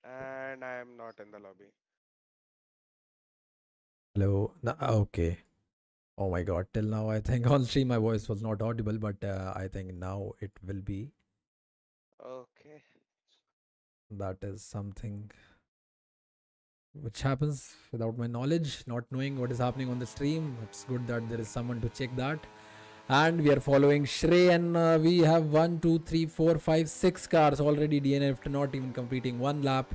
and I am not in the lobby. Hello. Okay. Oh my God. Till now, I think on stream my voice was not audible, but I think now it will be. Okay. That is something which happens without my knowledge, not knowing what is happening on the stream. It's good that there is someone to check that. And we are following Shrey, and we have 1, 2, 3, 4, 5, 6 cars already DNF'd, not even completing one lap,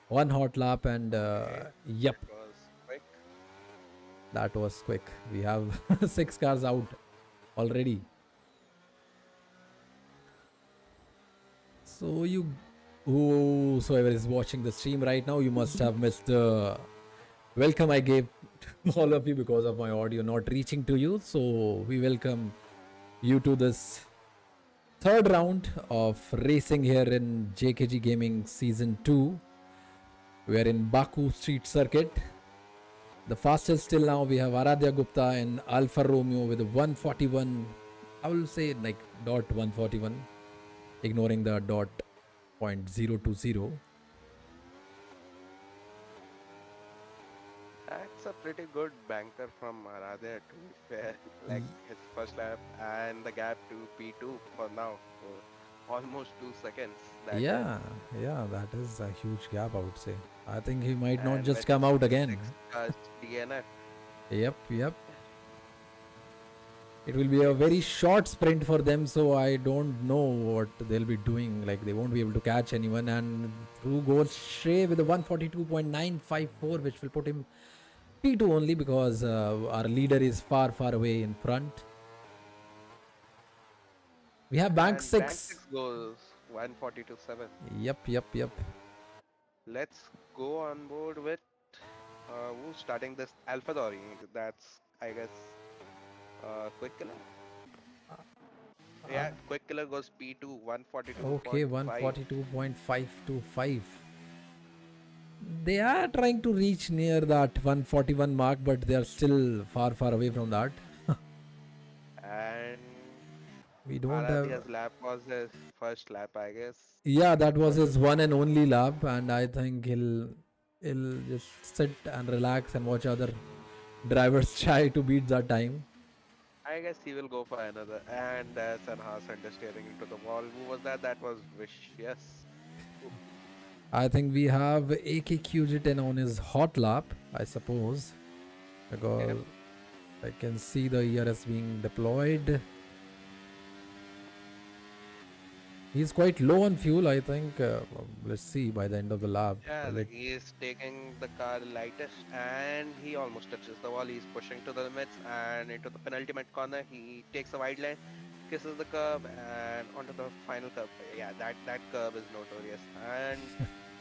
one hot lap, and Okay. yep, That was quick. that was quick. We have 6 cars out already. So you, whosoever is watching the stream right now, you must have missed the welcome I gave to all of you because of my audio not reaching to you. So we welcome you to this third round of racing here in JKG Gaming Season 2. We are in Baku Street Circuit. The fastest till now we have Aradhya Gupta and Alfa Romeo with a 141. I will say like dot 141, ignoring the dot point 020. That's a pretty good banker from Aradhya, to be fair. Like his first lap and the gap to P2 for now. So almost 2 seconds that is. Yeah, yeah, that is a huge gap, I would say. I think he might not And just with come out again. six cars DNF, Yep, yep. It will be a very short sprint for them, so I don't know what they'll be doing. Like, they won't be able to catch anyone. And through goes Shrey with a 142.954, which will put him P2 only because our leader is far, far away in front. We have bank and Bank 6. 6 goes 142.7. Yep, yep, yep. Let's go on board with who's starting this Alpha Dori. That's, I guess, Quick Killer. Uh, Yeah, Quick Killer goes P2 okay, 142.5. 142.525. They are trying to reach near that 141 mark, but they are still far, far away from that. And We don't have. Aradhya's lap was his first lap, I guess. Yeah, that was For this his one round. and only lap, and I think he'll just sit and relax and watch other drivers try to beat that time. I guess he will go for another. And that's an harsh understeering into the wall. Who was that? That was Vicious. Ooh, I think we have AKQG10 on his hot lap, I suppose, okay. because I can see the ERS being deployed. He's quite low on fuel, I think. Let's see by the end of the lap. Yeah, Will like it? he is taking the car lightest and he almost touches the wall. He's pushing to the limits and into the penultimate corner. He takes a wide line, kisses the curb and onto the final curb. Yeah, that curb is notorious. And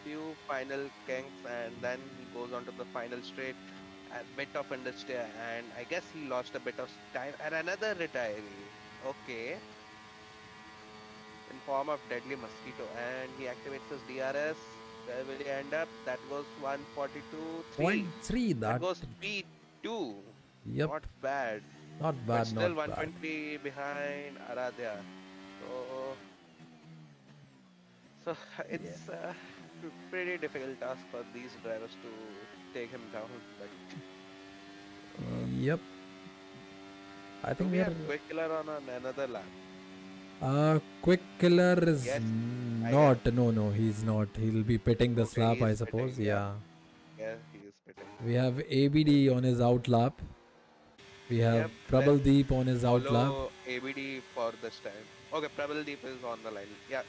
few final kinks and then he goes on to the final straight. A bit of understeer and I guess he lost a bit of time and another retiree. Okay, in form of deadly mosquito and he activates his DRS. Where will he end up? That goes 142.3. Point 3, That that. goes P2. Yep, Not bad, not but bad, not still bad. 120 behind Aradhya. So, so Yeah. it's a pretty difficult task for these drivers to take him down. But Yep. I do think we we are. have Quick Killer on another lap? Quick Killer is Yes, I guess. not. No, no, he's not. He'll be pitting the Okay, he slap, I is spitting. suppose. Yeah, Yeah. yeah, he is spitting. We have ABD on his out lap. We have Yep, let's Prabal Deep on his out lap. follow ABD for this time. Okay, Prabal is on the line. Yeah.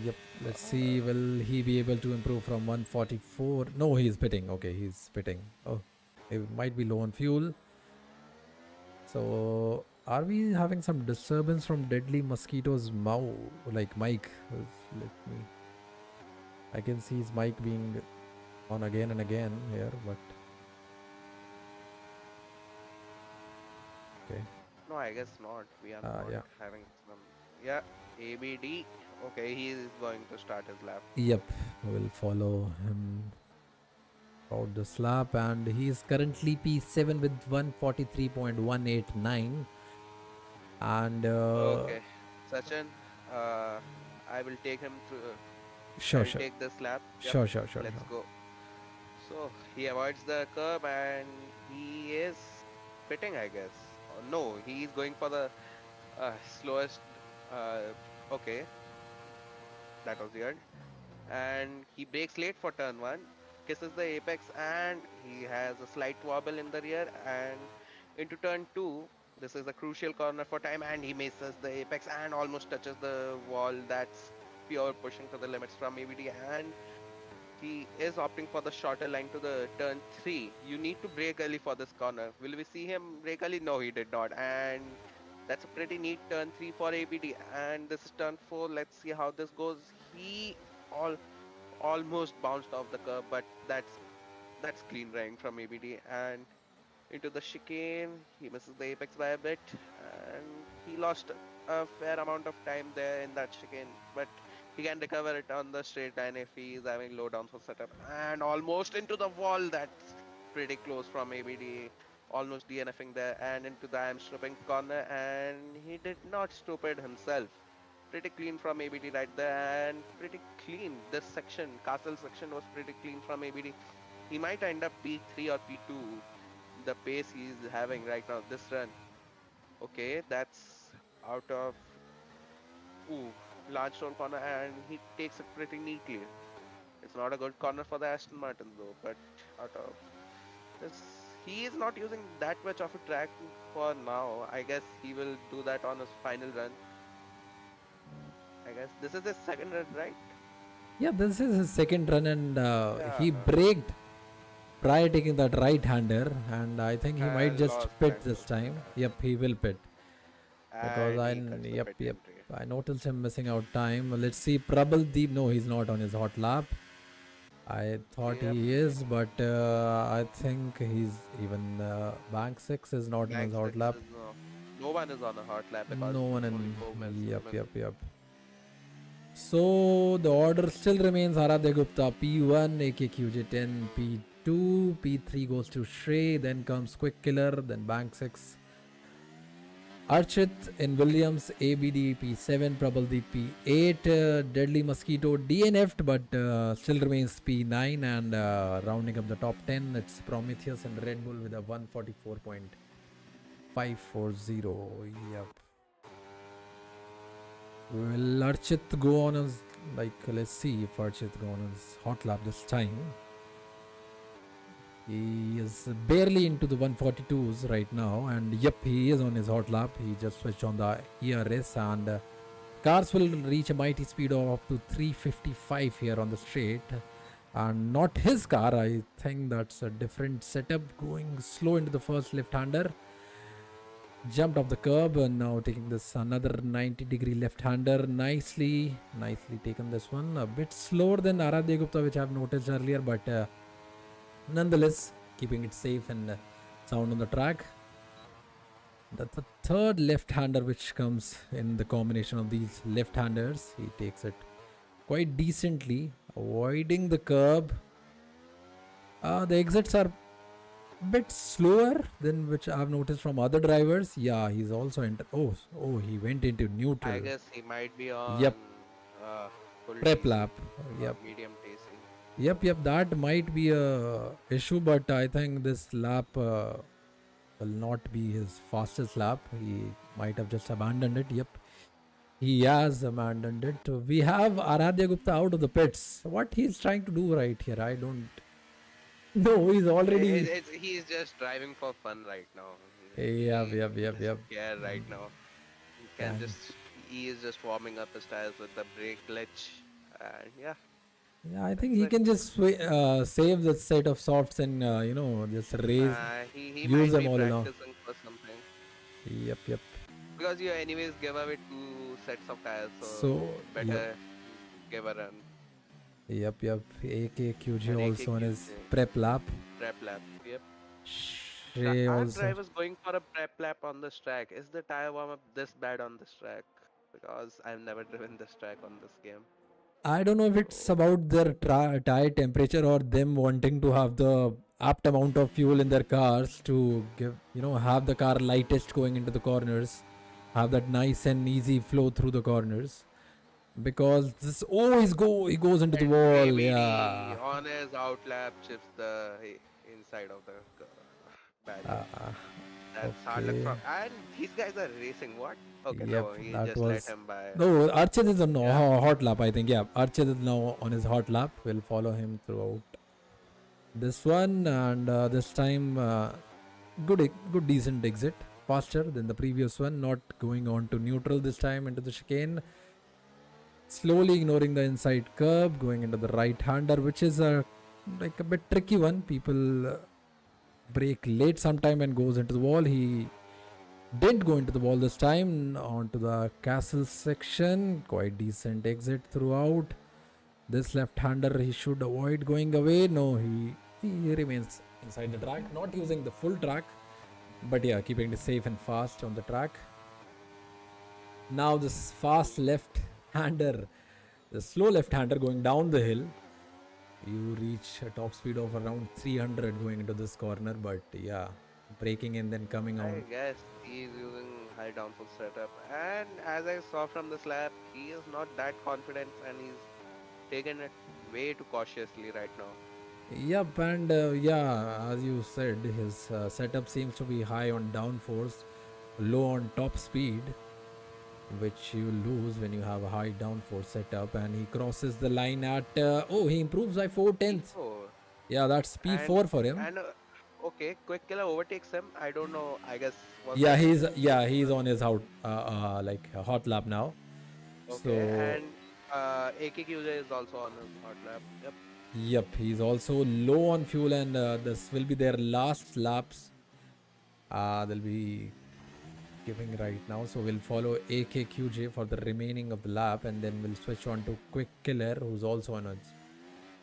Yep. Let's see. Uh, Will he be able to improve from 144? No, he's pitting. Okay, he's pitting. Oh, he might be low on fuel. So, are we having some disturbance from Deadly Mosquito's like mic? Let me. I can see his mic being on again and again here, but okay. no, I guess not. We are not Yeah. having some. Yeah, ABD. Okay, he is going to start his lap. Yep. We'll follow him about the slap, and he's currently P7 with 143.189. And Okay, Sachin, uh, I will take him through. Sure, Shall we sure. take this lap? Yep, Sure, sure, sure, let's sure. go. So he avoids the curb and he is pitting, I guess. No, he is going for the slowest. Uh, okay, that was weird. And he brakes late for turn one, kisses the apex, and he has a slight wobble in the rear. And into turn two, this is a crucial corner for time, and he misses the apex and almost touches the wall. That's pure pushing to the limits from ABD, and he is opting for the shorter line to the turn three. You need to brake early for this corner. Will we see him brake early? No, he did not. And that's a pretty neat turn three for ABD. And this is turn four. Let's see how this goes. He all almost bounced off the curb, but that's clean driving from ABD. And into the chicane. He misses the apex by a bit, and he lost a fair amount of time there in that chicane. But he can recover it on the straight line if he is having low down for setup. And almost into the wall. That's pretty close from ABD. Almost DNFing there and into the I'm stripping corner, and he did not stupid himself. Pretty clean from ABD right there, and pretty clean. This section, castle section, was pretty clean from ABD. He might end up P3 or P2, the pace he's having right now, this run. Okay, that's out of ooh, large stone corner, and he takes it pretty neatly. It's not a good corner for the Aston Martin though, but out of this, he is not using that much of a track for now. I guess he will do that on his final run. I guess this is his second run, right? Yeah, this is his second run, and Yeah, he braked prior taking that right-hander, and I think he might and just lost pit time this to time. Yep, he will pit because and he cuts the pit yep, entry. I noticed him missing out time. Let's see, Prabal. No, he's not on his hot lap. I thought Yep, he is, but I think he's even Bank 6 is not on his Bank hot six lap. is no one is on a hot lap because No one only in. four minutes Yep, remain. yep, yep. So the order still remains Aradhya Gupta P1, AKQJ 10, P2, P3 goes to Shrey, then comes Quick Killer, then Bank 6. Archit in Williams, ABD P7, Prabhaldeep P8, Deadly Mosquito DNF'd but still remains P9, and rounding up the top 10, it's Prometheus and Red Bull with a 144.540. Yep. Will Archit go on his, let's see if Archit go on his hot lap this time. He is barely into the 142s right now, and yep, he is on his hot lap. He just switched on the ERS, and cars will reach a mighty speed of up to 355 here on the straight. And not his car, I think that's a different setup. Going slow into the first left-hander. Jumped off the curb, and now taking this another 90-degree left-hander. Nicely taken this one. A bit slower than Aradhya Gupta, which I've noticed earlier, but nonetheless, keeping it safe and sound on the track. That's the third left-hander which comes in the combination of these left-handers. He takes it quite decently, avoiding the curb. The exits are a bit slower than which I've noticed from other drivers. Yeah, he's also entered. Oh, he went into I neutral. guess he might be Yep, on full prep TC lap. or Yep. medium TC. Yep, that might be a issue, but I think this lap will not be his fastest lap. He might have just abandoned it. Yep, he has abandoned it. We have Aradhya Gupta out of the pits. What he's trying to do right here, I don't know. He's already. He's just driving for fun right now. He Yep. doesn't care right now. Can. He is just warming up his tires with the brake glitch. And yeah, Yeah, I think that's he it. can just save the set of softs and just raise, He use might them be all along. practicing for something Yep. because you anyways give away two sets of tires, so So yep. better give a run. Yep. AKQG And also on his AKQJ prep lap. prep lap. Yep. Shrey Are also. drivers going for a prep lap on this track? Is the tire warm up this bad on this track? Because I've never driven this track on this game. I don't know if it's So about their tire temperature or them wanting to have the apt amount of fuel in their cars to give, have the car lightest going into the corners, have that nice and easy flow through the corners. because this always he goes into the And wall. ABD Yeah. on his outlap chips the inside of the barrier. That's hard luck Okay. from. And these guys are racing. What? Okay, Yep, no, he that just let was. him by. No, Archit is on Yeah. hot lap, I think. Yeah, Archit is now on his hot lap. We'll follow him throughout this one, and this time, good, decent exit. Faster than the previous one, not going on to neutral this time into the chicane. Slowly ignoring the inside curb, going into the right hander, which is like a bit tricky one. People brake late sometime and goes into the wall. He didn't go into the wall this time. Onto the castle section. Quite decent exit throughout. This left-hander he should avoid going away. No, he remains inside the track, not using the full track, but yeah, keeping it safe and fast on the track. Now this fast left-hander, the slow left-hander going down the hill. You reach a top speed of around 300 going into this corner, but yeah, braking and then coming I on. guess he's using high downforce setup. And as I saw from this lap, he is not that confident and he's taken it way too cautiously right now. Yep, and yeah, as you said, his setup seems to be high on downforce, low on top speed, which you lose when you have a high downforce setup. And he crosses the line at oh, he improves by 4 tenths. P4. Yeah, that's And P4 for him. and okay, Quick Killer overtakes him. I don't know. I guess was Yeah, there he's on his like hot lap now. okay, So and AKQJ is also on his hot lap. Yep. yep, he's also low on fuel, and this will be their last laps. They'll be giving right now. So we'll follow AKQJ for the remaining of the lap, and then we'll switch on to Quick Killer, who's also on his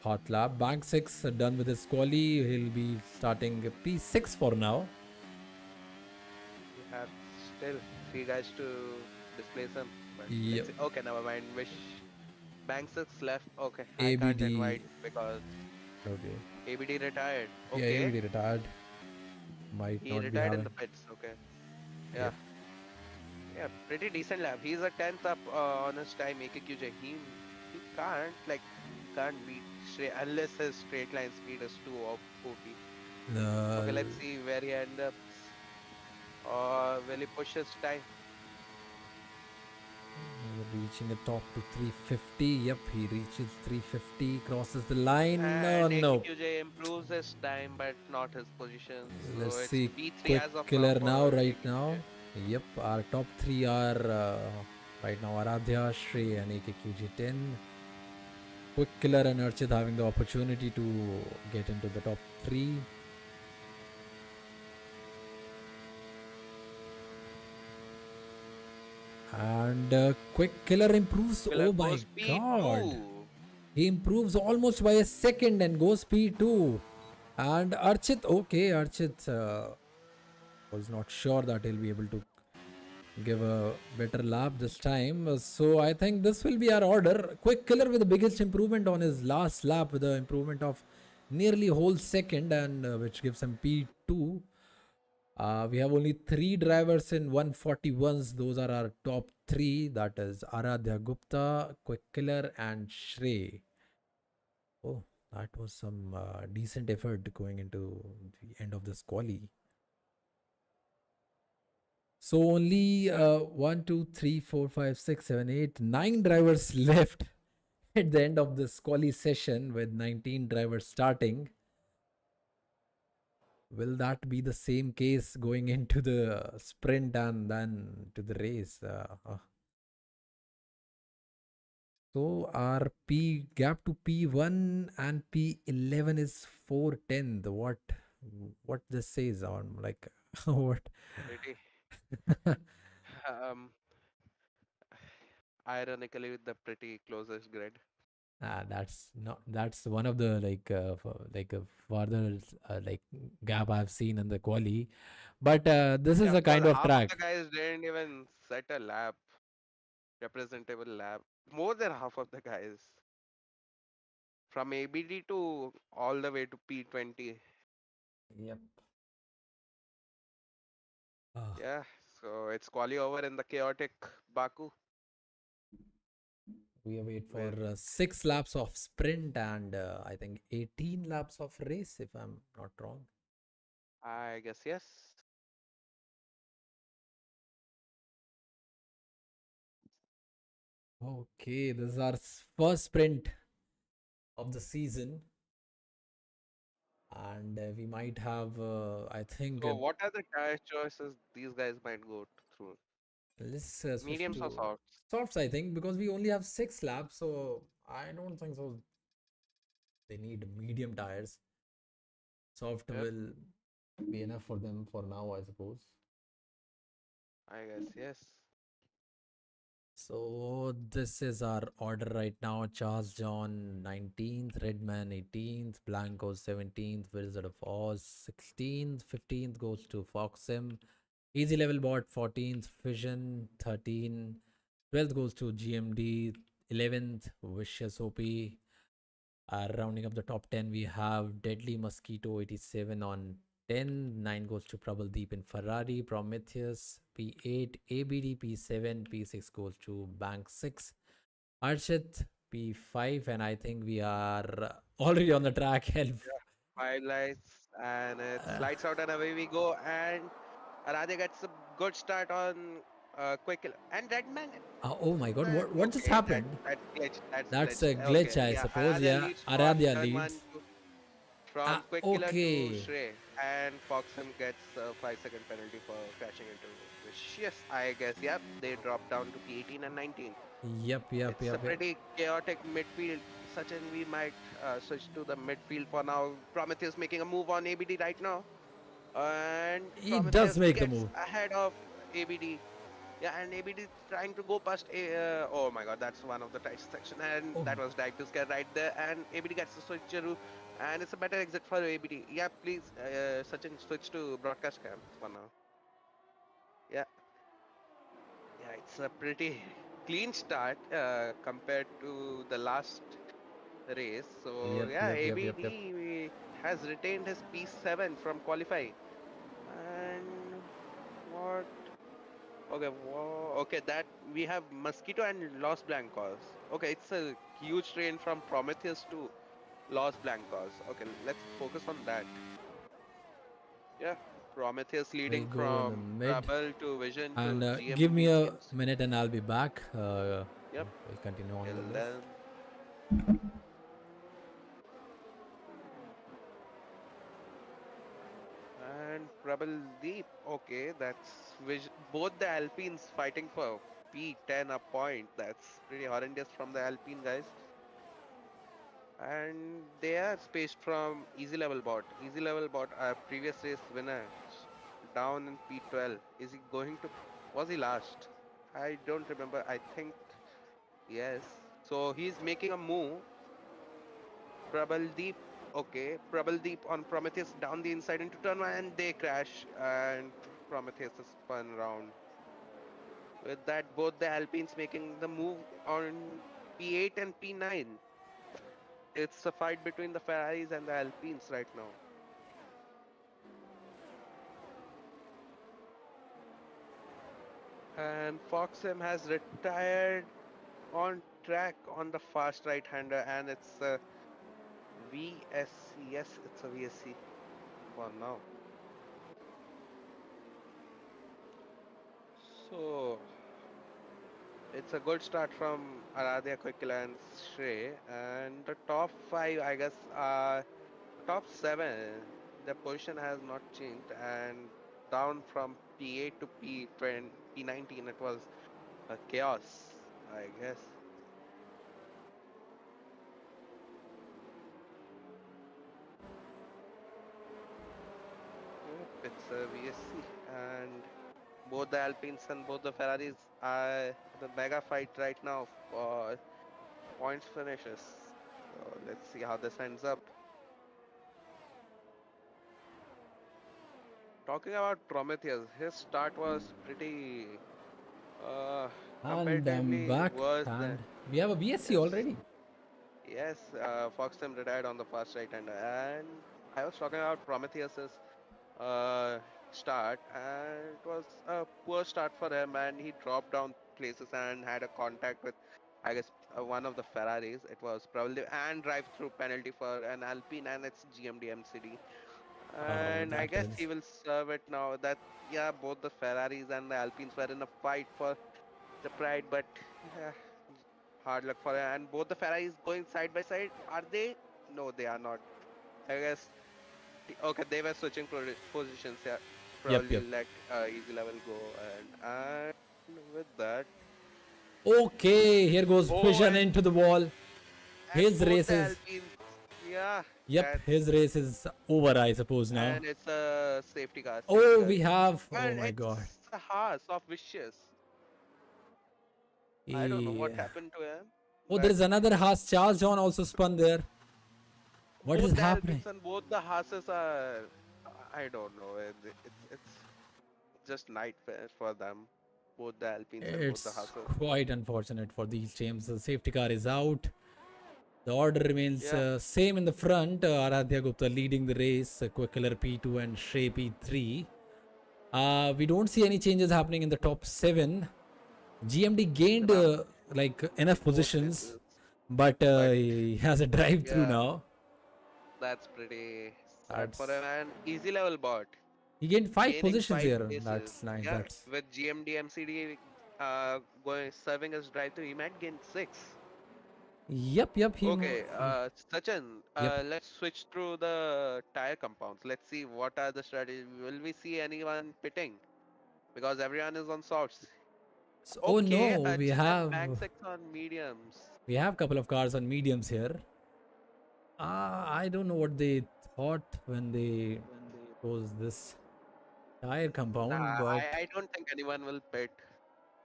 hot lap. Bank 6 done with his quali. He'll be starting P6 for now. We have still three guys to displace him. But let's Yep. see. Okay, never mind. Wish Banks is left. Okay, I can't ABD. invite because Okay. ABD retired. Yeah, Okay, ABD retired. Might he not be retired in having. the pits. Okay, yeah, Yep. yeah, pretty decent lap. He's a tenth up on his time. AKQJ. He can't like can't beat straight unless his straight line speed is too OP. Uh, Okay, let's see where he ends up. Or will he push his time? reaching the top to 350. Yep, he reaches 350, crosses the line. No, And no. AKQJ improves his time, but not his position. Let's So it's see. P3 Quick as of now killer now, for right AKQJ. now. Yep, our top three are right now Aradhya, Shrey, and AKQG10. Quick killer and Archit having the opportunity to get into the top three. And quick killer improves. Killer Oh my goes god. P2. He improves almost by a second and goes P2. And Archit, okay, Archit was not sure that he'll be able to give a better lap this time. So I think this will be our order. Quick killer with the biggest improvement on his last lap with the improvement of nearly whole second, and which gives him P2. We have only three drivers in 141s. Those are our top three. That is Aradhya Gupta, Quick Killer, and Shrey. Oh, that was some decent effort going into the end of this quali. So only Yeah, 1, 2, 3, 4, 5, 6, 7, 8, 9 drivers left at the end of this quali session with 19 drivers starting. Will that be the same case going into the sprint and then to the race? So our P gap to P1 and P11 is 410. What this says on like what? pretty. Um, ironically, with the pretty closest grid. That's not that's one of the like a further like gap I've seen in the quali, but this is Yeah, a because kind of half of the track. guys didn't even set a lap, representable lap. More than half of the guys. From ABD to all the way to P20. Yep. Ah. Yeah, so it's quali over in the chaotic Baku. We await for Well, 6 laps of sprint and I think 18 laps of race, if I'm not wrong. I guess yes. Okay, this is our first sprint of the season, and we might have, I think, So what are the tire choices these guys might go through? let's switch Mediums or to softs? softs, I think, because we only have 6 laps, so I don't think so. They need medium tires. Soft Yep, will be enough for them for now, I suppose. I guess yes. So this is our order right now. Charles John 19th, Redman 18th, Blanco 17th, Wizard of Oz 16th, 15th goes to Foxem, Easy Level Bot 14th, Fission 13, 12th goes to GMD, 11th Vicious OP. Rounding up the top 10, we have Deadly Mosquito 87 on 10. 9 goes to Prabal in Ferrari. Prometheus P8. ABD P7. P6 goes to Bank 6. Arshit P5. And I think we are already on the track. Help. Highlights and it Uh, slides out and away we go. And Radha gets a good start on quick and Redman. oh my god, Man, what just okay, happened? that's glitch. That's That's glitch. a glitch, Okay, I yeah, suppose. Aradhya Yeah, leads from Aradhya turn one leads. to from Quick Killer to Okay. Shrey, and Foxham gets a 5 second penalty for crashing into Vicious. I guess, yep, they drop down to P18 and 19. Yep, yep, It's a yep, yep. pretty chaotic midfield. Sachin, we might switch to the midfield for now. Prometheus making a move on ABD right now, and He does Prometheus make the gets move. ahead of ABD. Yeah, and ABD trying to go past. Oh my God, that's one of the tight section, and Oh, that was director's cut right there. And ABD gets the switcheroo, and it's a better exit for ABD. Yeah, please, Sachin, switch to broadcast cam for now. Yeah, yeah, it's a pretty clean start compared to the last race. So yep, yeah, yep, yep, yep, yep. ABD has retained his P7 from qualifying, and what okay, okay, that we have Mosquito and Los Blancos. Okay, it's a huge train from Prometheus to Los Blancos. Okay, let's focus on that. Yeah, Prometheus We leading go in the from mid. Trouble to Vision And to give me GMD a teams. minute and I'll be back. Yep, We'll continue on with till this. then. And Trouble Deep. Okay, that's both the Alpines fighting for P10 a point. That's pretty horrendous from the Alpine guys. And they are spaced from Easy Level Bot. Easy Level Bot, our previous race winner, down in P12. Is he going to? Was he last? I don't remember. I think yes. So he's making a move. Prabal okay. Prabal on Prometheus down the inside into turn one, and they crash. And Prometheus is spun round. With that, both the Alpines making the move on P8 and P9. It's a fight between the Ferraris and the Alpines right now. And Foxham has retired on track on the fast right hander, and it's a VSC. Yes, it's a VSC for now. So it's a good start from Aradhya Kwikila and Shrey. And the top five, I guess, top seven, the position has not changed. And down from P8 to P20, P19, it was a chaos, I guess. Yep, it's a VSC. And both the Alpines and both the Ferraris are the mega fight right now for points finishes. So let's see how this ends up. Talking about Prometheus, his start was pretty And I'm comparatively back. worse than And we have a BSC yes, already. yes. Foxtem retired on the fast right hander, and I was talking about Prometheus's uh, start, and it was a poor start for him, and he dropped down places and had a contact with I guess one of the Ferraris. It was probably and drive-through penalty for an Alpine, and it's GMD MCD. Oh, And I that guess he is. will serve it now. That yeah, both the Ferraris and the Alpines were in a fight for the pride, but yeah, hard luck for it. And both the Ferraris going side by side. Are they? No, they are not. I guess okay, they were switching positions. Yeah, Yep, probably yep. let easy level go, and with that, Okay, here goes oh, Fission into the wall. and His both race the is. Alpines, yeah, Yep, that's his race is over, I suppose now. and it's a safety car, Oh, we have. Oh and my god. it's a Haas of Vicious. I don't know what Yeah. happened to him, Oh, there but is another Haas. Charles John also spun there. What is both the happening? Alpines and both the Haas's are, I don't know, it's just nightmare for them, both the Alpines and both the It's Haas's. quite unfortunate for these teams. The safety car is out. The order remains Yeah, same in the front. Aradhya Gupta leading the race. Quick Killer P2 and Shrey P3. We don't see any changes happening in the top 7. GMD gained enough like enough more positions, places, but but he has a drive through yeah, now. that's pretty sad for That's him. And easy level bot he gained 5 gaining positions five here. places. That's nice. Yeah, That's with GMD MCD going serving as drive through, he might gain six. yep. Okay, Sachin, Yep. let's switch through the tire compounds. Let's see what are the strategies. Will we see anyone pitting? Because everyone is on softs. So, oh Okay, no, Archit and Bank 6 on mediums. we have couple of cars on mediums here. I don't know what they thought when they chose this tire Nah, compound, but I don't think anyone will pit.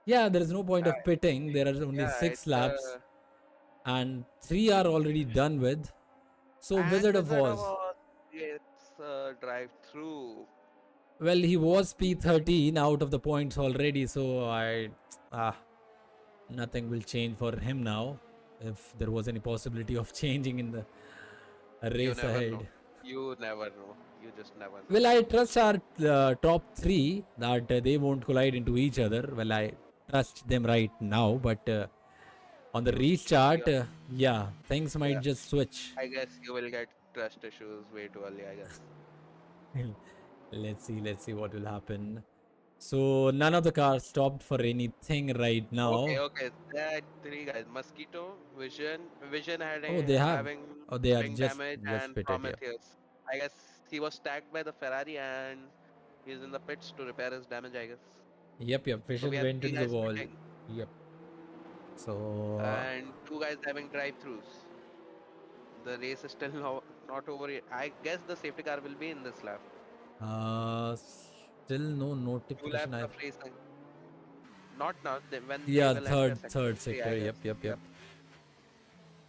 yeah, there is no point Uh, of pitting. There are only yeah, 6 laps, and 3 are already done with. So and Wizard of Wizard of Oz. Oz gets drive through. Well, he was P13 out of the points already, so ah nothing will change for him now. If there was any possibility of changing in the You race never know. ahead. You never know. You just never know. Well, I trust our top 3 that they won't collide into each other. Well, I trust them right now, but on the You trust restart, your. yeah, things Yeah, might just switch. I guess you will get trust issues way too early, I guess. Let's see what will happen. So none of the cars stopped for anything right Okay, now. okay. There are three guys. Mosquito, Vision had Oh, a, having they are wing damage, just and pitted here. Prometheus. I guess he was tagged by the Ferrari and he's in the pits to repair his damage, I guess. Yep. So we Fission have went three into the guys wall. pitting Yep. So and two guys having drive-throughs. The race is still not over yet. I guess the safety car will be in this lap. still no Two notification. laps of racing. Not now, when they Yeah, will enter sector third 3, I sector. guess. Yep. Yep.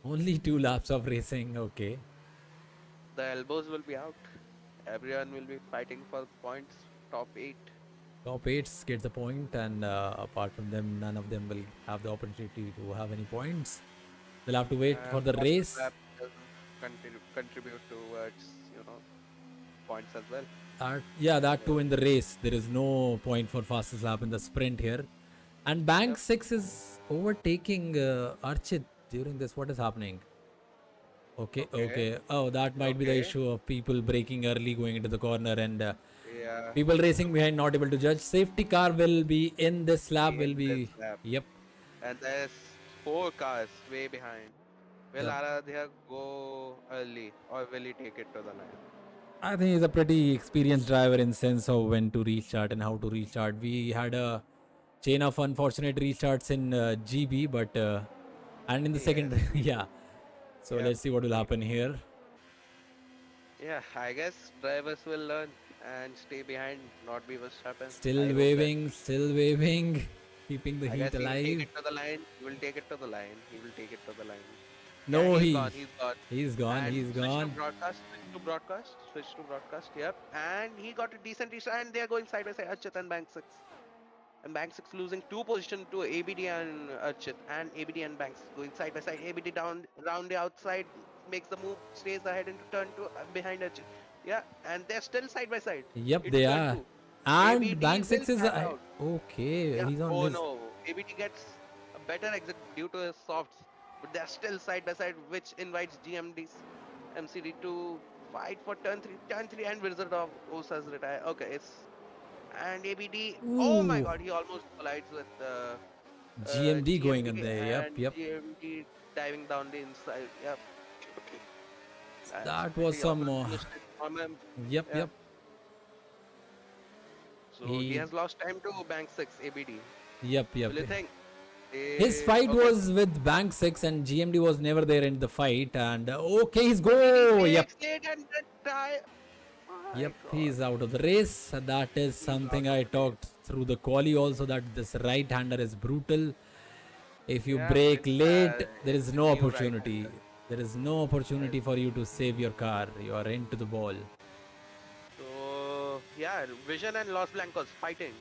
Only 2 laps of racing. Okay. The elbows will be out. Everyone will be fighting for points. Top 8. Top 8 gets a point, and apart from them, none of them will have the opportunity to have any points. They'll have to wait for And the fastest race. lap doesn't contribute towards, points as well. Yeah, that too So, in the race. There is no point for fastest lap in the sprint here. And Bank yep. 6 is overtaking Archit during this. What is happening? Okay. Okay. Oh, that might be the Okay. issue of people braking early going into the corner and Yeah. people racing behind not able to judge. Safety car will be in this lap. Will In this be. lap. Yep. And there's four cars way behind. Will Yep. Aradhya go early or will he take it to the line? I think he's a pretty experienced driver in sense of when to restart and how to restart. We had a chain of unfortunate restarts in GB, but and in the Yes. second, yeah. So Yep. let's see what will happen here. Yeah, I guess drivers will learn and stay behind, not be Verstappen. I Still hope that. waving, still waving, keeping the I heat guess he will take alive. it to the line. He will take it to the line. He will take it to the line. Yeah, No, he's gone. He's gone. he's gone, And he's switch to gone. broadcast. Switch to broadcast. Switch to broadcast. Yep. And he got a decent restart. And they are going side by side. Archit and Bank 6. And Bank 6 losing two position to ABD and Archit. And ABD and Banks going side by side. ABD down round the outside. Makes the move. Stays ahead into turn 2 behind Archit. Yeah. And they're still side by side. Yep, Into they turn are. 2. And ABD Bank will 6 is tap out. okay. Yeah. He's on Oh his. no. ABD gets better exit due to his softs, but they're still side by side, which invites GMD's MCD to fight for turn 3. Turn 3 and Wizard of Osa's retire. Okay, it's and ABD. Oh my Ooh, god, he almost collides with GMD going in GMD there. Yep, and yep. GMD diving down the inside. Yep, that's That was pretty some. awful mistake from him. Yep, Yeah, yep. so he He. has lost time to Bank 6 ABD. Yep, yep. Will you think? His fight Okay, was with Bank 6 and GMD was never there in the fight. And okay, he's ABD go. Yep, takes it and then tie. yep. My god, He's out of the race. That is he's out something of I the race. talked through the quali also, that this right hander is brutal. If you Yeah, break it's late, there is it's a no new opportunity. right-hander. There is no opportunity for you to save your car. You are into the ball. So yeah, Vision and Los Blancos fighting.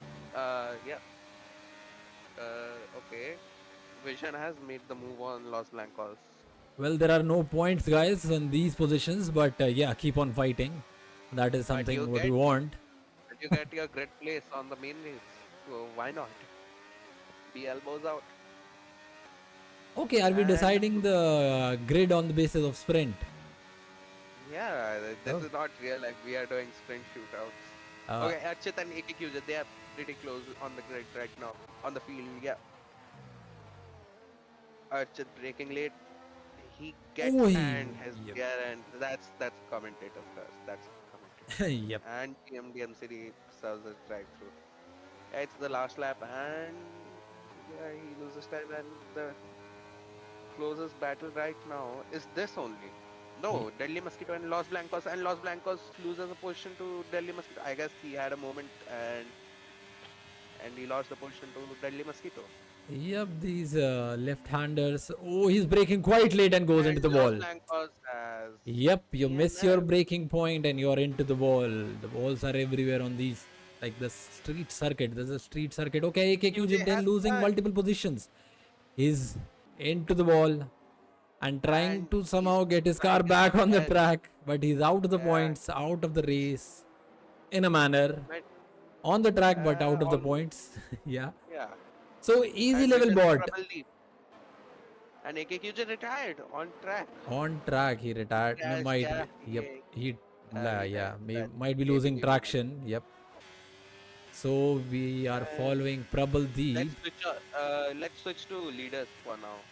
Yeah. Okay. Vision has made the move on Los Blancos, Well, there are no points, guys, in these positions, but yeah, keep on fighting. That is but something what we want. you get your great place on the main race. So why not? Be elbows out. Okay, are we And deciding the grid on the basis of sprint? yeah, this Oh, is not real life. We are doing sprint shootouts. uh, Okay, Archit and AKQ, they are pretty close on the grid right now on the field. Yeah, Archit breaking late. He gets oh, and his yep, gear, and that's commentator's curse. That's commentator. yep, And TMDMCD serves as drive through. Yeah, it's the last lap, and yeah, he loses time, and the closest battle right now is this only. y- No, Deadly Mosquito and Los Blancos loses a position to Deadly Mosquito. I guess he had a moment and he lost the position to Deadly Mosquito. yep. These left-handers. Oh, he's breaking quite late and goes into And the Los ball. Blancos has Yep, you miss your DNF. breaking point and you're into the ball. The balls are everywhere on these, like the street circuit. There's a street circuit. Okay, AKQ QJ Jibden has losing won. multiple positions. He's into the ball and trying And to he's somehow get his car trying his back on the best. track, but he's out of the Yeah, points, out of the race in a manner. but On the track, but out of the almost. points. Yeah. Yeah, So easy and it level is bot. trouble lead. And AKQJ retired on track. On track, he retired. No, Yes, might yeah, be. Yep. He, he did. yeah, That might be losing ABD moment. traction. Yep. So we are And following Prabal Deep. let's switch to leaders for now.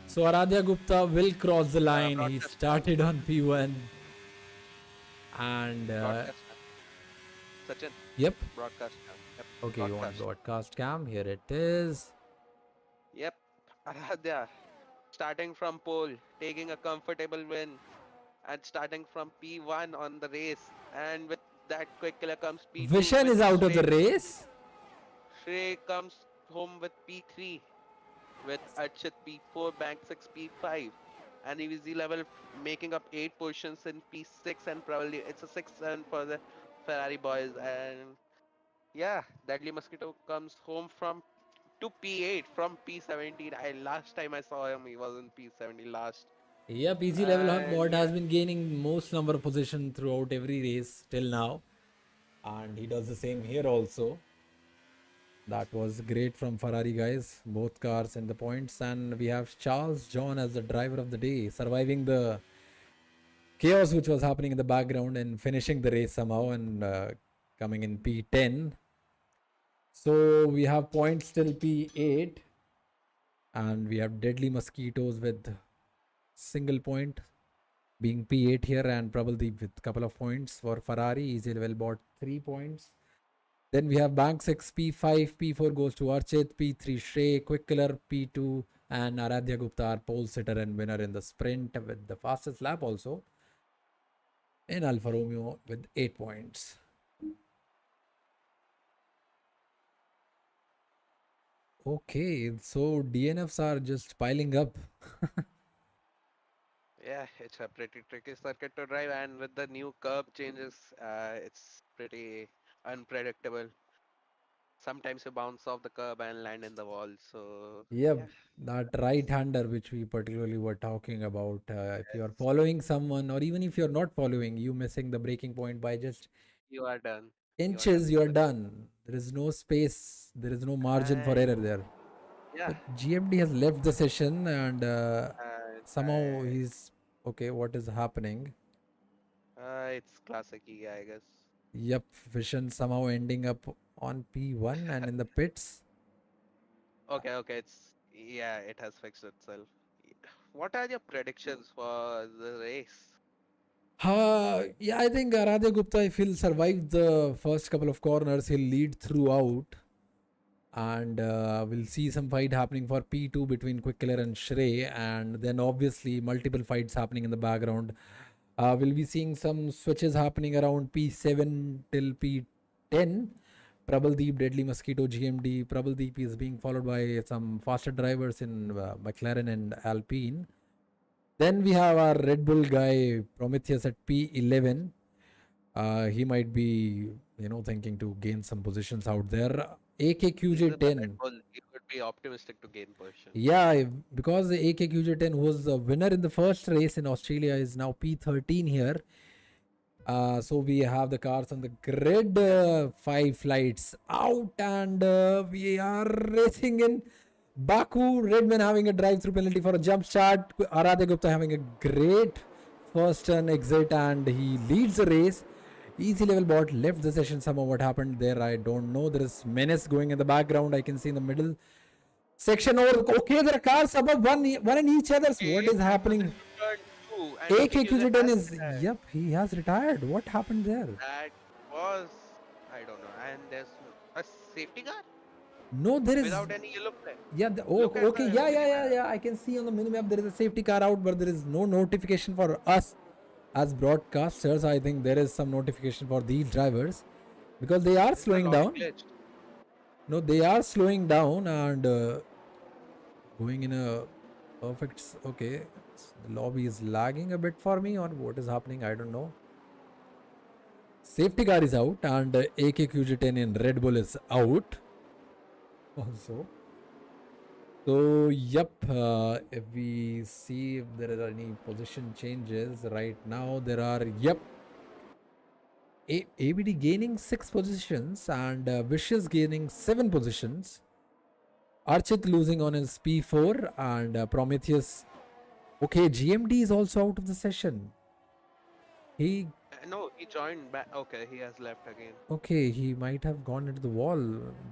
So Aradhya Gupta will cross the line. He Broadcast cam. started on P1 and Broadcast cam. Sachin, yep. broadcast cam. Yep, Okay, you want broadcast. broadcast cam? Here it is. Yep, Aradhya starting from pole, taking a comfortable win, and starting from P1 on the race. And with that quick killer comes P2 Vishan with is out of the Shrey. race. Shrey comes home with P3 with Archit P4, Bank 6 P5. And EVZ level making up 8 positions in P6 and probably it's a 6-7 for the Ferrari boys. And yeah, Deadly Mosquito comes home from to P8 from P17. I last time I saw him, he was in P70 last. Yep, easy level And bot yeah, has been gaining most number of position throughout every race till now. And he does the same here also. That was great from Ferrari guys. Both cars in the points. And we have Charles John as the driver of the day, surviving the chaos which was happening in the background and finishing the race somehow and coming in P10. So we have points till P8. And we have Deadly Mosquitoes with single point being P8 here, and probably with couple of points for Ferrari. Easy level bought 3 points. Then we have Bank 6, P5, P4 goes to Archit, P3 Shrey, Quick Killer, P2, and Aradhya Gupta are pole sitter and winner in the sprint with the fastest lap also in Alfa Romeo with 8 points. Okay, so DNFs are just piling up. yeah, it's a pretty tricky circuit to drive, and with the new curb changes, it's pretty unpredictable. Sometimes you bounce off the curb and land in the wall. So Yep, yeah, that right hander which we particularly were talking about. If you are yes, following someone, or even if you're not following, you missing the breaking point by just you are done. You are done inches, for you're the day. done. There is no space, there is no margin for error And there. Yeah, So GMD has left the session and and somehow he's okay. What is happening? it's classic E, I guess. Yep, Vision somehow ending up on P1 and in the pits. Okay, okay, it's yeah, it has fixed itself. What are your predictions for the race? Yeah, I think Aradhya Gupta, if he'll survive the first couple of corners, he'll lead throughout. And we'll see some fight happening for P2 between Quickkiller and Shrey. And then obviously multiple fights happening in the background. We'll be seeing some switches happening around P7 till P10. Prabhaldeep, Deadly Mosquito, GMD. Prabhaldeep is being followed by some faster drivers in McLaren and Alpine. Then we have our Red Bull guy Prometheus at P11. He might be, thinking to gain some positions out there. He's in the Red AKQJ10. Bull. He could be optimistic to gain position. Yeah, because the AKQJ10 was the winner in the first race in Australia is now P13 here. So we have the cars on the grid, 5 flights out, and we are racing in Baku. Redman having a drive-through penalty for a jump start. Aradhya Gupta having a great first turn exit, and he leads the race. Easy level bot left the session somehow. What happened there, I don't know. There is menace going in the background. I can see in the middle section. Or okay, there are cars above one in each other's. What Okay, is that was happening? into turn two, and AKQZ AKQJ10 has is, retired. yep, he has retired. What happened there? That was, I don't know. And there's a safety car No, there is. without any yellow flag. Yeah, Look at okay. the Yeah, yeah, yeah, minimap. yeah. I can see on the minimap there is a safety car out, but there is no notification for us as broadcasters. I think there is some notification for these drivers because they are Is the slowing lobby down. glitched? No, they are slowing down and going in a perfect. Okay, the lobby is lagging a bit for me, or what is happening? I don't know. Safety car is out, and AKQG10 in Red Bull is out. Also, so yep. If we see if there are any position changes right now, there are yep. ABD gaining 6 positions and Vicious gaining 7 positions. Archit losing on his P4 and Prometheus. Okay, GMD is also out of the session. He No, he joined back. Okay, he has left again. okay, he might have gone into the wall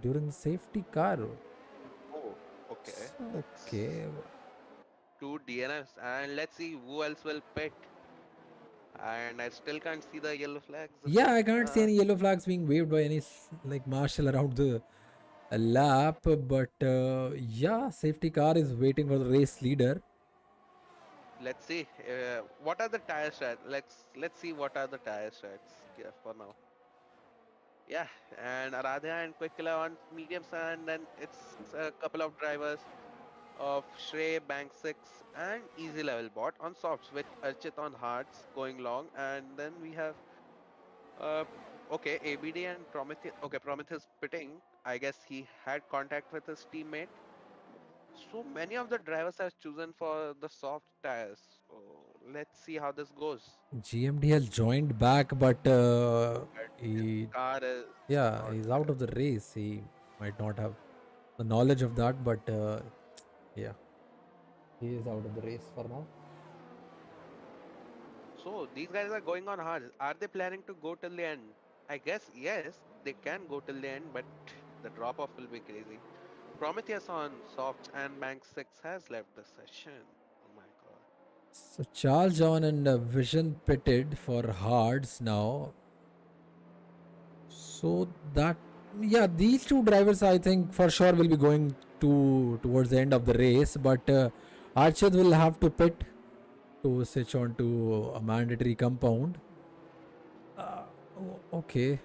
during the safety car. Oh, okay. That's Okay. two DNFs, and let's see who else will pit. And I still can't see the yellow flags. Yeah, I can't see Uh, any yellow flags being waved by any like marshal around the lap, but yeah, safety car is waiting for the race leader. let's see. What are the tire stats? Let's see what are the tire stats here for now. Yeah, and Aradhya and Quickilla on mediums, and then it's a couple of drivers of Shrey, Bank 6, and Easy Level Bot on softs with Archit on hards going long, and then we have uh okay, ABD and Prometheus. Okay, Prometheus pitting. I guess he had contact with his teammate. So many of the drivers have chosen for the soft tires. So let's see how this goes. GMD has joined back, but But his he, car is yeah, not he's out good. of the race. He might not have the knowledge of that, but yeah, he is out of the race for now. So these guys are going on hard. Are they planning to go till the end? I guess yes, they can go till the end, but the drop off will be crazy. Prometheus on softs and Bank 6 has left the session. Oh my god. So Charles John and Vision pitted for hards now. So that, yeah, these two drivers I think for sure will be going towards the end of the race, but Archad will have to pit to switch on to a mandatory compound. Okay.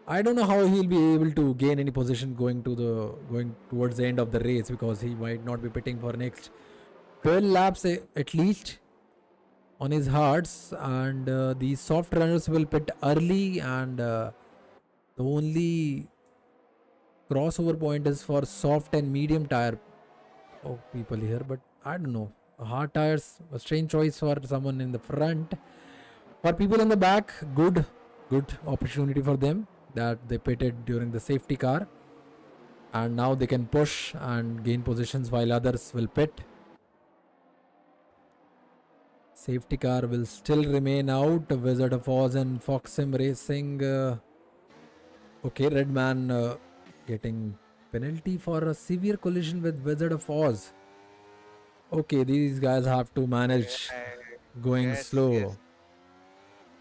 I don't know how he'll be able to gain any position going towards the end of the race because he might not be pitting for next 12 laps at least on his hards, and the soft runners will pit early, and the only crossover point is for soft and medium tire people here, but I don't know. Hard tires, a strange choice for someone in the front. For people in the back, good opportunity for them that they pitted during the safety car. And now they can push and gain positions while others will pit. Safety car will still remain out. Wizard of Oz and Foxim Racing. Okay, Red Man getting penalty for a severe collision with Wizard of Oz. Okay, these guys have to manage going Yes, yes. slow.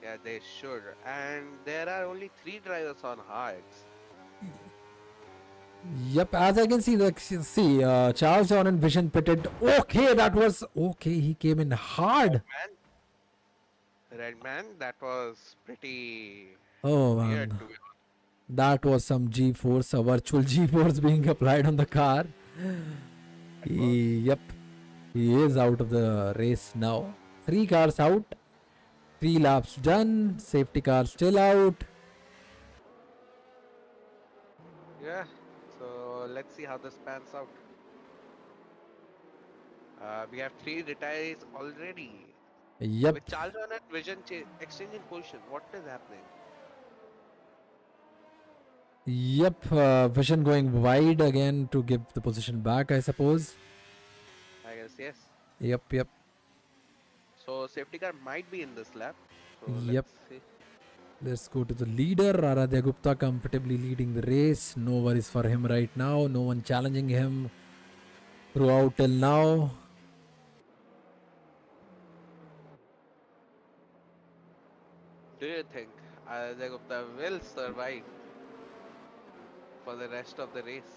Yeah, they should. And there are only three drivers on hards. Yep, as I can see, Charles John and Vision pitted. Okay, that was okay. He came in hard. Red man, that was pretty Oh weird man, to be that was some G-force, a virtual G-force being applied on the car. honest. It was. Yep, he is out of the race now. 3 cars out, 3 laps done. Safety car still out. Yeah. So let's see how this pans out. We have three retirees already. Yep, With Charles and Vision exchanging position. What is happening? yep. Vision going wide again to give the position back, I suppose. I guess yes. Yep, yep, So safety car might be in this lap. So yep. let's see. Let's go to the leader. Aradhya Gupta comfortably leading the race. No worries for him right now. No one challenging him throughout till now. Do you think Ajay Gupta will survive for the rest of the race?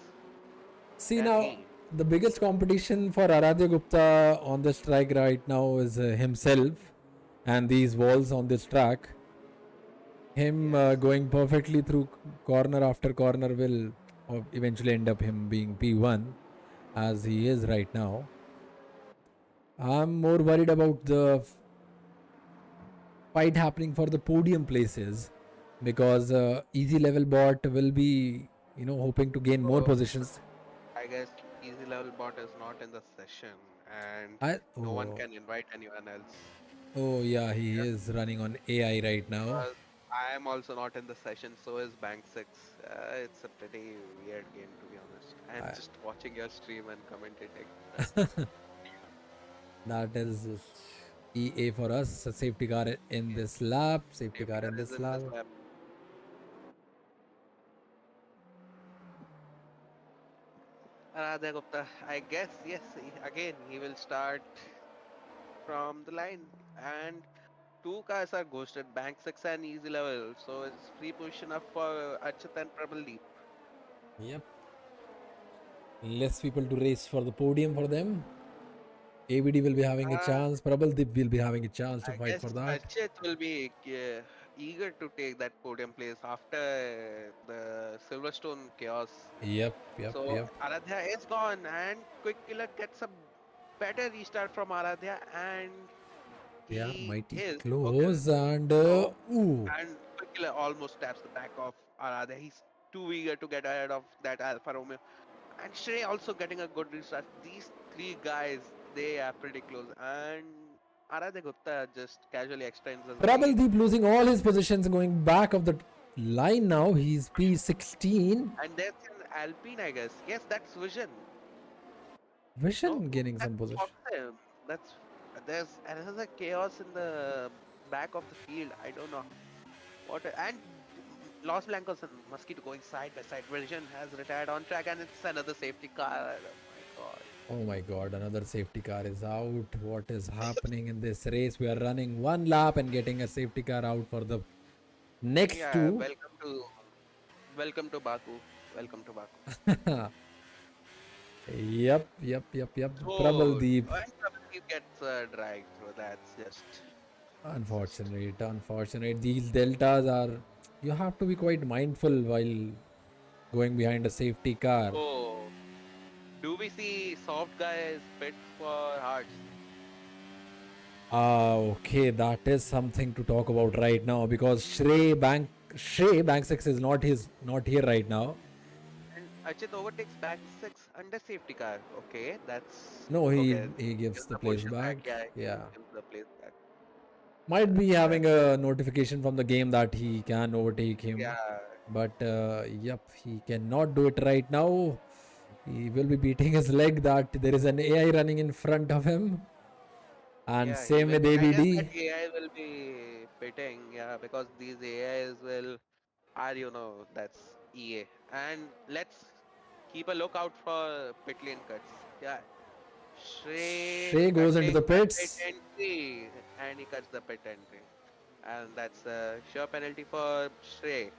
See Can now, he? the biggest competition for Aradhya Gupta on this track right now is himself and these walls on this track. Him Yes. going perfectly through corner after corner will eventually end up him being P1 as he is right now. I'm more worried about the fight happening for the podium places because easy level bot will be hoping to gain more So positions. I guess easy level bot is not in the session and I no one oh can invite anyone else. oh yeah, he Yeah. is running on AI right now. Because I am also not in the session, so is Bank 6. It's a pretty weird game to be honest. I'm I, just watching your stream and commentating. that is EA for us. A safety car in Yes. this lap. Safety Safety car car in is this in lap. this lap. Radha Gupta, I guess, yes, again, he will start from the line. And two cars are ghosted, Bank 6 and Easy Level. So it's free position up for Archit and Prabal. Yep. Less people to race for the podium for them. ABD will be having a Uh, chance. Prabal will be having a chance to I fight guess for that. Archit will be eager to take that podium place after the Silverstone chaos. Yep, yep, So yep. Aradhya is gone, and Quick Killer gets a better restart from Aradhya, and Yeah, he mighty is okay. close and So ooh. and Quick Killer almost taps the back of Aradhya. He's too eager to get ahead of that Alfa Romeo, and Shrey also getting a good restart. These three guys, they are pretty close, and Aradhya Gupta just casually extends his lead. Prabal losing all his positions going back of the line now. He's P16. And that's an Alpine, I guess. Yes, that's Vision. No, Vision gaining that's some position. Foxem. That's there's another chaos in the back of the field. I don't know what. And Los Blancos and Mosquito going side by side. Vision has retired on track, and it's another safety car. Oh my god. Oh my god, another safety car is out. What is happening in this race? We are running 1 lap and getting a safety car out for the next Yeah, two. welcome to Baku. Welcome to Baku. Yep. So Prabal when Prabhdeep gets dragged through, that's just unfortunate. These deltas are. You have to be quite mindful while going behind a safety car. so. Do we see soft guys pit for hearts? Okay, that is something to talk about right now because Shrey Bank 6 is not here right now. And Achit overtakes back six under safety car. Okay, that's No, he okay. he gives Gives the the place position back. back. Yeah, he Yeah. gives the place back. Might be having That's a notification from the game that he can overtake him. yeah. But yep, he cannot do it right now. He will be beating his leg that there is an AI running in front of him. And Yeah, he same will with be. I guess that ABD. AI will be pitting, yeah, because these AIs will are, that's EA. And let's keep a lookout for pit lane cuts. Yeah, Shrey Shrey goes into cutting the the pit pits. entry, and he cuts the pit entry, and that's a sure penalty for Shrey.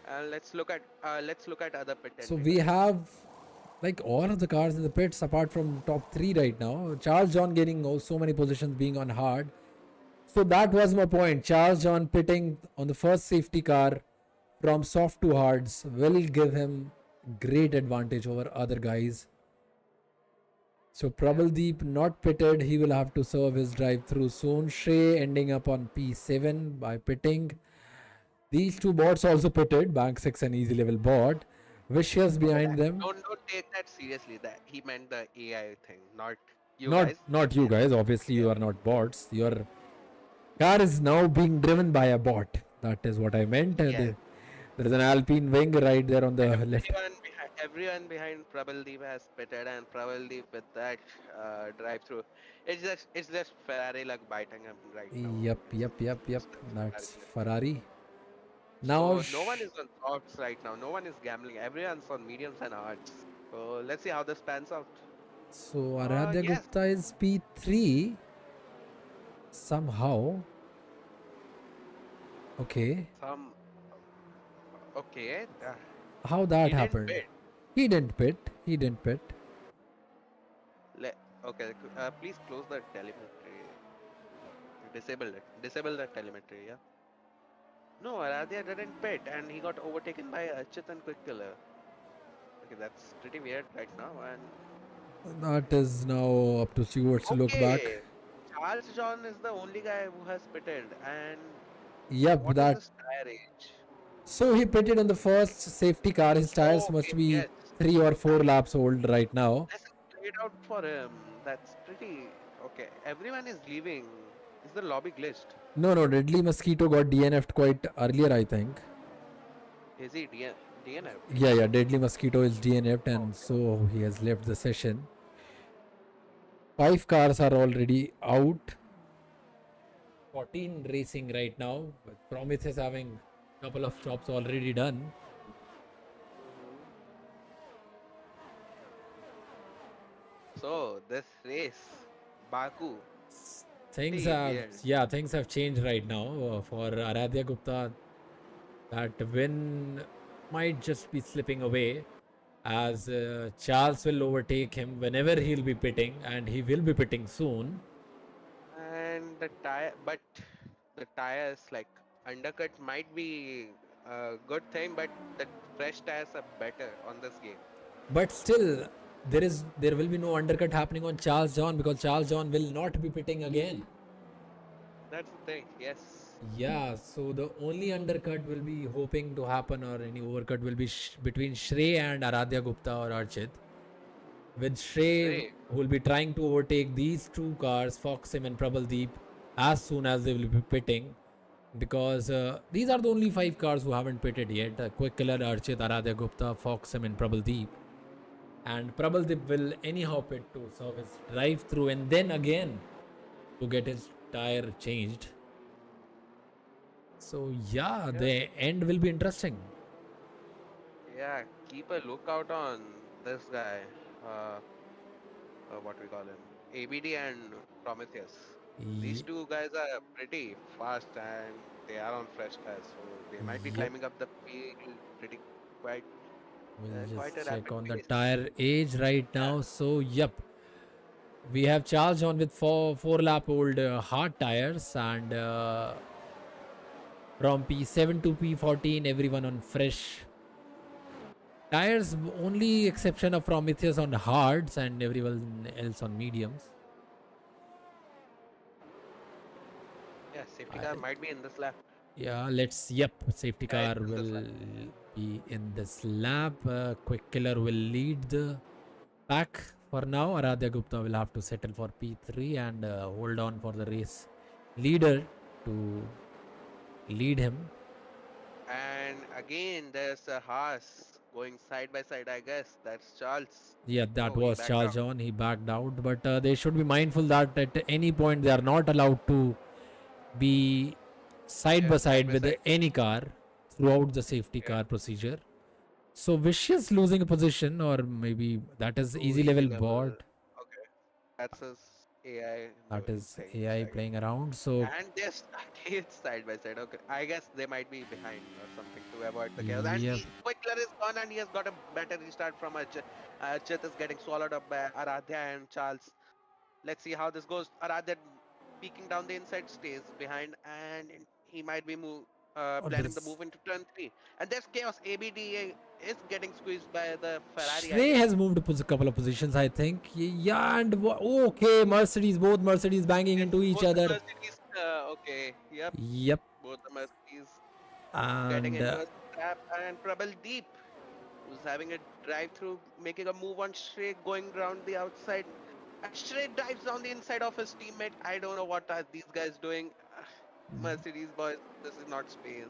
And let's look at other pit So entry we guys. have like all of the cars in the pits apart from top three right now. Charles John getting so many positions being on hard. So that was my point. Charles John pitting on the first safety car from soft to hards will give him great advantage over other guys. So Yeah. Prabhaldeep not pitted, he will have to serve his drive through soon. Shrey ending up on P7 by pitting. These two bots also pitted, Bank 6 and Easy Level bot. Vicious Okay, behind them. don't take that seriously. That he meant the AI thing, not you Not guys. not you guys, obviously Yeah. you are not bots. Your car is now being driven by a bot. That is what I meant. Yes. There is an Alpine wing right there on the left. Everyone behind Prabhaldeep has pitted, and Prabhaldeep with that drive-through, it's just Ferrari luck biting him right now. Yep, yep, yep, yep. It's just That's Ferrari luck. Ferrari. Now, So no one is on softs right now. No one is gambling. Everyone's on mediums and hards. So let's see how this pans out. so Aradhya Yes, Gupta is P3 somehow. Okay. some okay. How that He didn't happened? pit. He didn't pit. He didn't pit. Okay, please close the telemetry. Disable it. Disable the telemetry. Yeah. No, Aradhya didn't pit, and he got overtaken by Achit and Quick Killer. Okay, that's pretty weird right now. And That is now up to stewards to look back. okay, Charles John is the only guy who has pitted. And Yep, what is that. his tire age? So he pitted on the first safety car. His tires must Okay, be yes. 3 or 4 laps old right now. This is played out for him. That's pretty okay. Everyone is leaving. Is the lobby glitched? No, no, Deadly Mosquito got DNF'd quite earlier, I think. Is he DNF? Yeah, yeah, Deadly Mosquito is DNF'd and Okay. so he has left the session. 5 cars are already out. 14 racing right now. Prometheus having a couple of stops already done. Mhm. So this race, Baku, Things pretty have, weird. yeah, things have changed right now for Aradhya Gupta. That win might just be slipping away as Charles will overtake him whenever he'll be pitting, and he will be pitting soon. And the tires like undercut might be a good thing, but the fresh tires are better on this game. But still, there will be no undercut happening on Charles John because Charles John will not be pitting again. That's the thing. Yes. Yeah, so the only undercut will be hoping to happen or any overcut will be between Shrey and Aradhya Gupta or Archit. With Shrey, Shrey. who will be trying to overtake these two cars, Foxim and Prabhaldeep, as soon as they will be pitting. Because these are the only 5 cars who haven't pitted yet. Quick Killer, Archit, Aradhya Gupta, Foxim and Prabhaldeep. And Prabhaldeep will anyhow pit to serve his drive through and then again to get his tire changed. So yeah, Yeah. the end will be interesting. Yeah. Keep a lookout on this guy. Uh, what we call him? ABD and Prometheus. These Ye- two guys are pretty fast and they are on fresh tires, so they might be Yep. climbing up the field pretty quite We'll quite just a check rapid on the pace. tire age right Yeah. now. So yep, we have Charles on with four lap old hard tires and from P7 to P14 everyone on fresh tires. Only exception of Prometheus on hards and everyone else on mediums. Yeah, safety I, car might be in this lap. yeah, let's. Yep, safety Yeah, car it's in this lap. will be in this lap. Quick Killer will lead the pack for now. Aradhya Gupta will have to settle for P3 and hold on for the race leader to lead him. And again, there's a Haas. going side by side, I guess. That's Charles. Yeah, that Oh, he was backed Charles out. John. He backed out, but they should be mindful that at any point they are not allowed to be side Yeah, by side side by with side. any car throughout the safety Yeah. car procedure. So Vicious losing a position, or maybe that is Too easy easy level level. bot. Okay. That's his AI That doing is things, AI I guess. playing around. So And they're starting it side by side. Okay. I guess they might be behind or something to avoid the chaos. And yep. he Quickler is gone and he has got a better restart from Ajit. Ajit is getting swallowed up by Aradhya and Charles. Let's see how this goes. Aradhya peeking down the inside stays behind and he might be Oh, planning the there's move into turn 3. And there's chaos. ABD is getting squeezed by the Ferrari, I Shrey guess. has moved a couple of positions, I think. Yeah, and okay, Mercedes, both Mercedes banging It's into each both the other. Mercedes. Okay, yep, Yep, both the Mercedes getting and into a trap, and Prabal Deep, who's having a drive through, making a move on Shrey, going around the outside. And Shrey drives down the inside of his teammate. I don't know what are these guys doing. Mercedes boys, this is not space.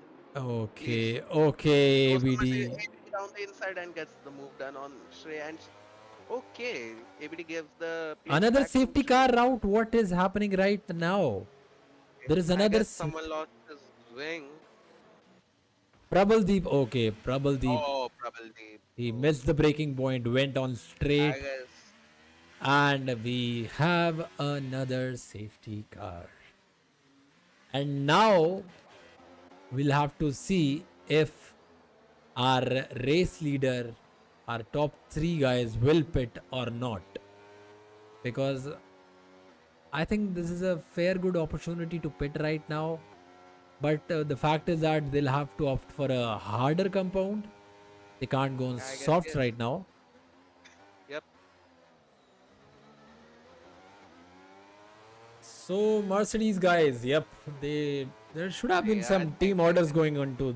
Please okay, okay, goes to Mercedes ABD. ABD down the inside and gets the move done on Shrey. And okay, ABD gives the place Another back to safety Shrey. car route. What is happening right now? There is I another guess safety. someone lost his wing. Prabhaldeep. Okay, Prabhaldeep. Oh, probably. He Oh, missed the breaking point, went on I straight, guess. and we have another safety car. And now we'll have to see if our race leader, our top three guys will pit or not. Because I think this is a fair good opportunity to pit right now. But the fact is that they'll have to opt for a harder compound. They can't go on I guess softs yes. right now. Yep. So Mercedes guys, yep, there should have been Yeah, I some think team orders going on to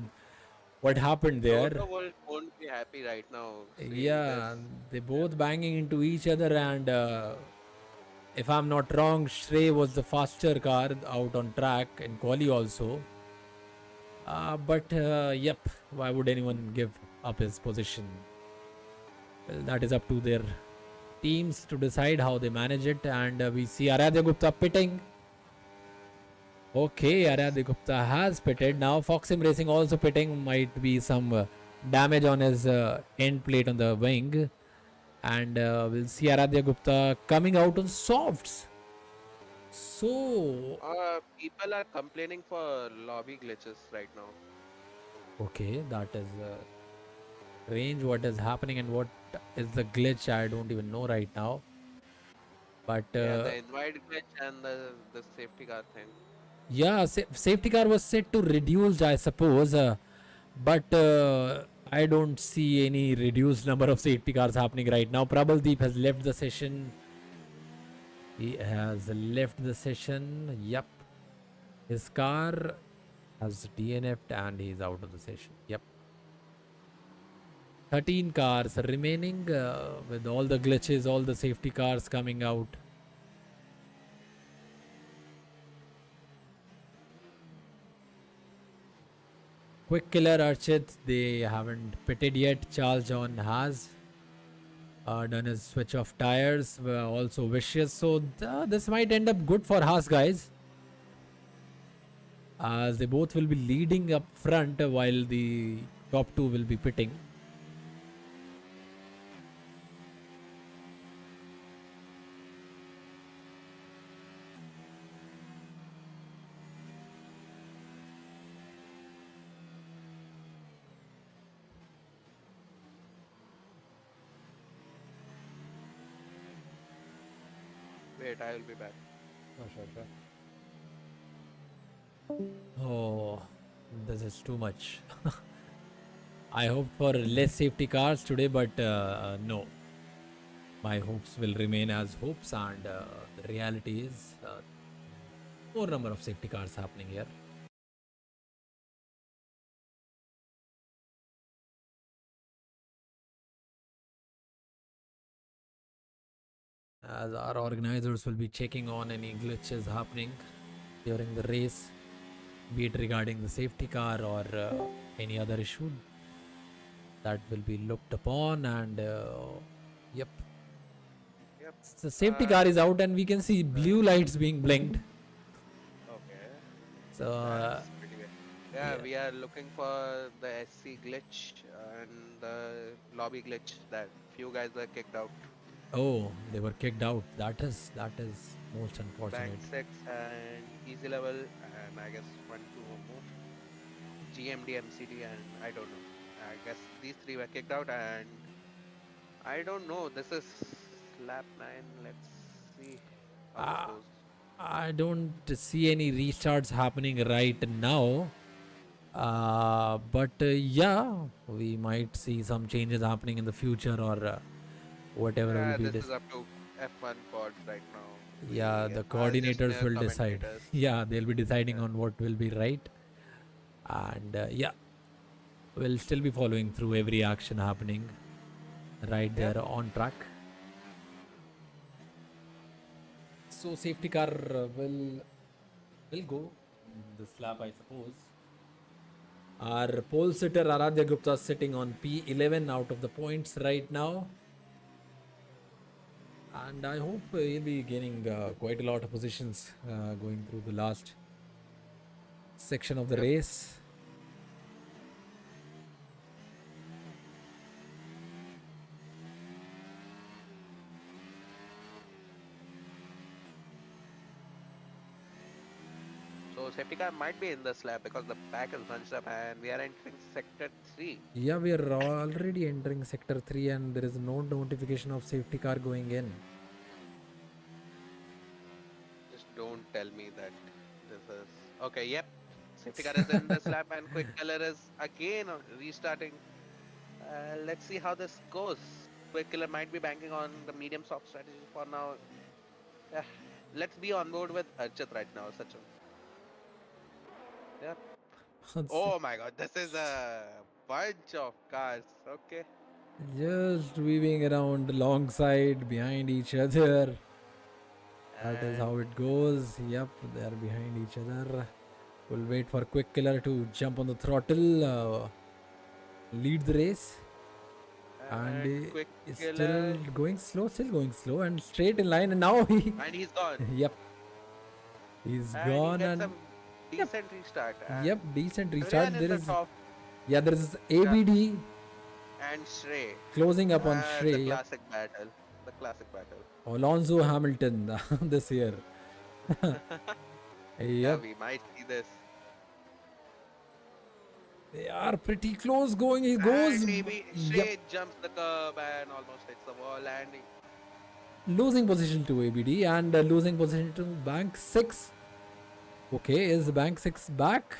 what happened there. Toto won't be happy right now seeing this. Yeah, they Yeah. both banging into each other, and if I'm not wrong, Shrey was the faster car out on track in quali also. But yep, why would anyone give up his position? Well, that is up to their teams to decide how they manage it. And we see Aradhya Gupta pitting. Okay, Yes. Aradhya Gupta has pitted. Now Foxim Racing also pitting. Might be some damage on his end plate on the wing. And we'll see Aradhya Gupta coming out on softs. So, People are complaining for lobby glitches right now. okay, that is strange what is happening and what is the glitch. I don't even know right now. But Yeah, the invite glitch and the safety car thing. yeah, safety car was set to reduced, I suppose. But I don't see any reduced number of safety cars happening right now. Prabhaldeep has left the session. He has left the session. Yep. His car has DNF'd and he's out of the session. Yep. 13 cars remaining with all the glitches, all the safety cars coming out. Quick Killer Archit, they haven't pitted yet. Charles John has done his switch of tires, also Vicious. So this might end up good for Haas, guys, as they both will be leading up front while the top two will be pitting. Wait, I will be back. Oh, sure, sure. Oh, this is too much. I hope for less safety cars today, but no. My hopes will remain as hopes, and the reality is more number of safety cars happening here. As our organizers will be checking on any glitches happening during the race, be it regarding the safety car or any other issue. that will be looked upon. And yep, Yep. the safety car is This out, and we can see uh, blue lights being blinked. okay. So That's pretty good. Yeah, yeah. we are looking for the SC glitch and the lobby glitch that few guys were kicked out. Oh, they were kicked out. That is most Bank unfortunate. 6 and easy level, and I guess one, two more. GMD, MCD, and I don't know. I guess these three were kicked out, and I don't know. This is lap 9. Let's see how this Uh, goes. I don't see any restarts happening right now. But yeah, we might see some changes happening in the future, or whatever will Yeah, be this this. is up to F1 pods right now. Yeah, We the are just coordinators mere will decide. commentators. Yeah, they'll be deciding Yeah. on what will be right. And yeah, we'll still be following through every action happening right Yep. there on track. So safety car will go in this lap, I suppose. Our pole sitter Aradhya Gupta sitting on P11 out of the points right now. And I hope he'll be gaining quite a lot of positions going through the last section of the Yep. race. So safety car might be in the slab because the pack is bunched up and we are entering sector 3. Yeah, we are already entering sector 3 and there is no notification of safety car going in. Just don't tell me that this is okay. Yep, safety car is in the slab and quick killer is again restarting. Let's see how this goes. Quick killer might be banking on the medium soft strategy for now. Yeah, let's be on board with Archit right now, Sachin. Yep. Oh my God, this is a bunch of cars. Okay. Just weaving around alongside, behind each other. That is And how it goes. Yep, they are behind each other. We'll wait for Quick Killer to jump on the throttle, lead the race, and quick is killer, still going slow, and straight in line. And now he, and he's gone. yep, he's And he gone. gets And some yep, decent restart. yep, And decent everyone restart. in There the is, top. yeah, there is Yeah, ABD and Shrey. closing up on The Shrey. Yep, classic battle. The classic battle. Alonso Hamilton this year. Yeah, Yep, we might see this. they are pretty close going. He And goes, maybe yep, Shrey jumps the curb and almost hits the wall. And losing position to ABD and losing position to Bank 6. Okay, is Bank 6 back?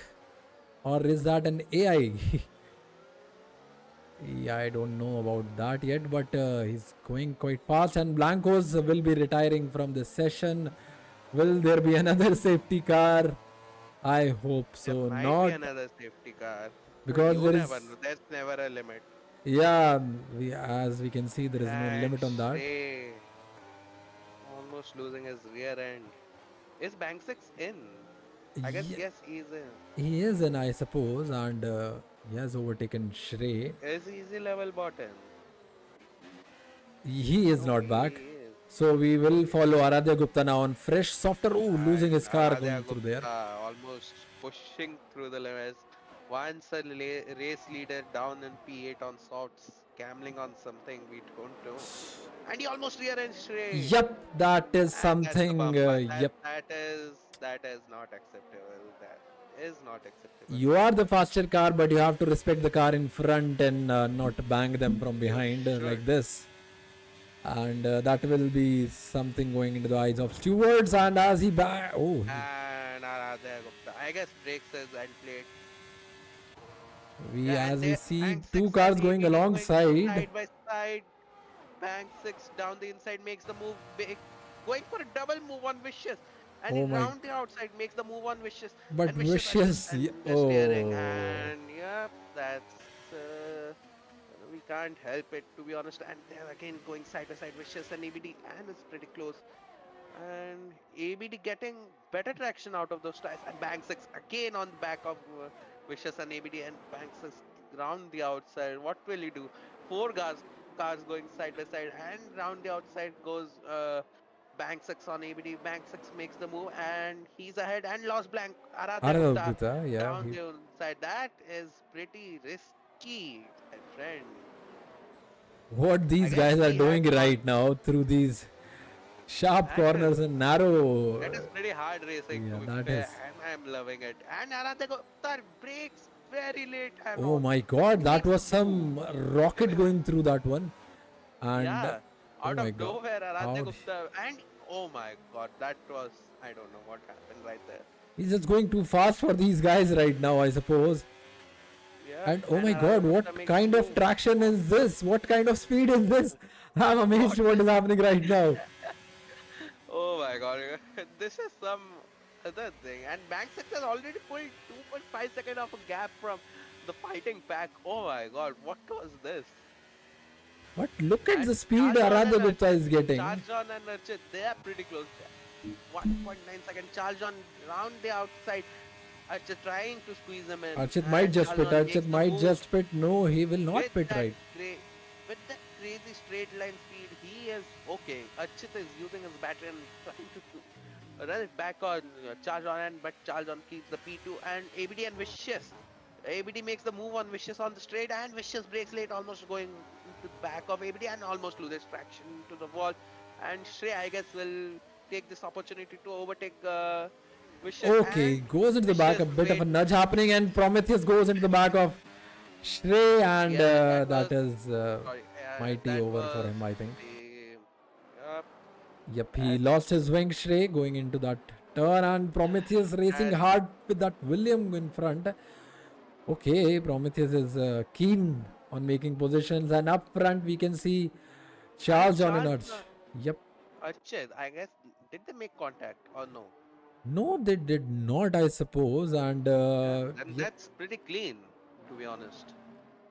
Or is that an AI? Yeah, I don't know about that yet, but he's going quite fast. And Blancos will be retiring from this session. Will there be another safety car? I hope there so. might be Not another safety car. because You there never is, know. There's never a limit. yeah, as we can see, there is no And limit on that. Shrey almost losing his rear end. Is Bank 6 in? I guess Yeah, yes, he's in. he is in, I suppose, and he has overtaken Shrey. Is easy level bottom? He is No, not back. he is. So we will Okay. follow Aradhya Gupta now on fresh softer. Oh, losing And his car Aradhya going through there. Gupta almost pushing through the limits. Once a race leader down in P8 on softs, gambling on something we don't know. And he almost rear-ends Shrey. Yep, that is And that's the something. bumper. Yep, That is not acceptable. That is not acceptable. you are the faster car, but you have to respect the car in front and not bang them from You behind should. like this. And that will be something going into the eyes of stewards. And as he And Aradhya Gupta. I guess brakes is and plate. we Yeah, and as we they see Bank two 6 cars and going ABD going alongside. side by side. Bank 6 down the inside makes the move big. Going for a double move on Vicious. And he Oh my! round the outside makes the move on Vicious. But And Vicious adjusts vicious. and the steering. Oh. And yep, that's we can't help it to be honest. And they're again going side by side Vicious and ABD and it's pretty close. And ABD getting better traction out of those tires. And Bank 6 again on the back of Vicious and ABD and Bank 6 round the outside. What will he do? Four cars going side by side, and round the outside goes Bank 6 on ABD. Bank 6 makes the move, and he's ahead and lost blank. Aradhya Arada Gupta Gupta, yeah. down the side. That is pretty risky, my friend. What I these guess guys are he had doing not. right now through these sharp That is corners and narrow. that is pretty hard racing Yeah, to be that fair, is. and I'm loving it. And Aradhya Gupta breaks very late and Oh all. my god, He that makes was the move. some rocket going through that one. And Yeah, oh out my of god. nowhere, Aradhya Out. Gupta, and oh my god, that was I don't know what happened right there. He's just going too fast for these guys right now, I suppose. Yeah, And oh and my god, Aradhya Gupta what makes the kind of move. traction is this? What kind of speed is this? I'm amazed What what is? is happening right now. Oh my god, this is some other thing. And Bank 6 has already pulled 2.5 seconds of a gap from the fighting pack. Oh my god, what was this? But look at And the speed Charjon and Aradhya Gupta Archit, is getting. Charjon and Archit, they are pretty close. 1.9 seconds. Charjon round the outside. Archit trying to squeeze him in, Archit might and just pit. Charjon Archit makes the might move just pit. No, he will with not pit that right. great, with that crazy straight line speed. He is okay. Archit is using his battery and trying to run it back on charge on, and but charge on keeps the P2 and ABD and Vicious. ABD makes the move on Vicious on the straight, and Vicious breaks late, almost going into the back of ABD and almost loses traction to the wall. And Shrey, I guess, will take this opportunity to overtake Vicious, Okay, and goes into the back. Vicious A bit of a wait. nudge happening, and Prometheus goes into the back of Shrey, and Yeah, that that was is sorry. mighty That over for was him, I think. the Yep, he that's lost his wing, Shrey, going into that turn, and Prometheus racing and hard with that William in front. Okay, Prometheus is keen on making positions, and up front we can see Charles John and Charles Arch. Yep. Archit, I guess, did they make contact or no? No, they did not, I suppose, and Yeah, then yep, that's pretty clean, to be honest.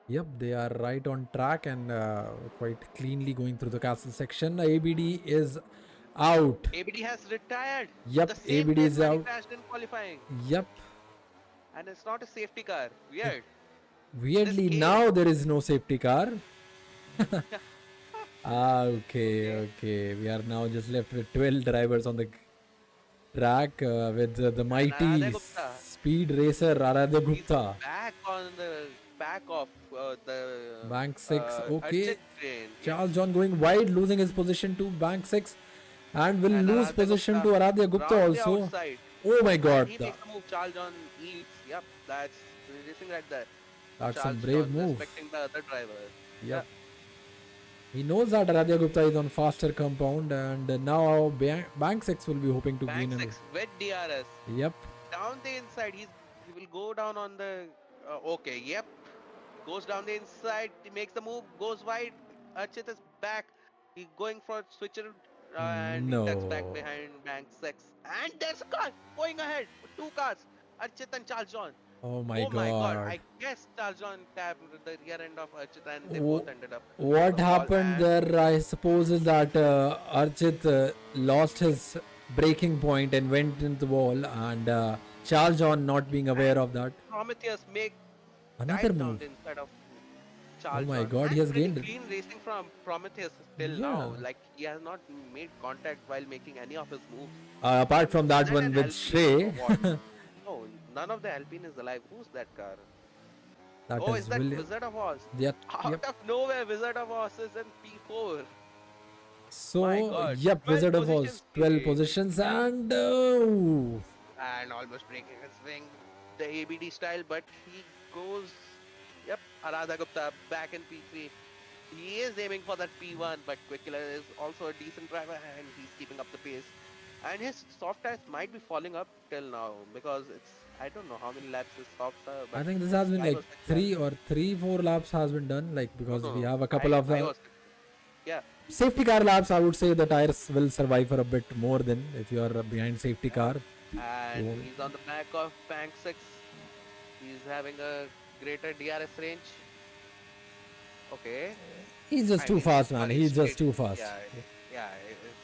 yep, they are right on track and quite cleanly going through the castle section. ABD is out. ABD has retired the Yep, same ABD place is where he out. crashed in qualifying, Yep. and it's not a safety car. It, Weird. This weirdly, game. now there is no safety car. Okay, Okay. okay. We are now just left with 12 drivers on the track with the And mighty Aradhya Gupta, speed racer Aradhya he's Gupta. back on the back of the Bank 6, Archit okay. train. Yes. Charles John going wide, losing his position to Bank 6 and will And lose Aradhya position Gupta to Aradhya Gupta round the also. outside. Oh my And god, he makes the move. Charles John eats. Yep, that's racing right there. that's some Charles brave John move. respecting the other driver. Yeah. Yep. He knows that Aradhya Gupta is on faster compound and now Bank 6 will be hoping to Bank gain an. 6 with DRS. Yep. Down the inside, he will go down on the. Okay, yep. Goes down the inside. He makes the move. Goes wide. Archit is back. He going for switcher. And he tucks back No. behind Bank 6. And there's a car going ahead. Two cars. Archit and Charles John. Oh my Oh my god, god. I guess Charles John tapped the rear end of Archit and they Wh- both ended up on What the wall. happened And there, I suppose, is that Archit lost his breaking point and went into the wall, and Charles John, not being aware and of that, Prometheus make another dive down move. the inside of Oh Charles my John. god, he And has pretty gained. clean racing from Prometheus till Yeah. now. Like he has not made contact while making any of his moves. Apart from Is that that one an with Alpine or Shrey, what? No, none of the Alpine is alive. Who's that car? that Oh, is is that William. Wizard of Oz? Yep, Out yep. of nowhere, Wizard of Oz is in P4. My So, god, yep, 12 Wizard of Oz, positions 12 gained. positions, and And almost breaking his wing, the ABD style, but he goes. Yep, Aradha Gupta back in P3. He is aiming for that P1, but Quickler is also a decent driver and he's keeping up the pace. And his soft tires might be falling up till now because it's I don't know how many laps his softs are, I but think this has been five like or six laps. 4 laps has been done, like No, because no, we no, have a couple of five or six. Yeah, safety car laps. I would say the tires will survive for a bit more than if you are behind safety yeah. car. And So, he's on the back of Bank 6. He's having a greater DRS range. Okay. he's just I too mean, fast, man. sorry, He's just straight. too fast. Yeah, yeah, it's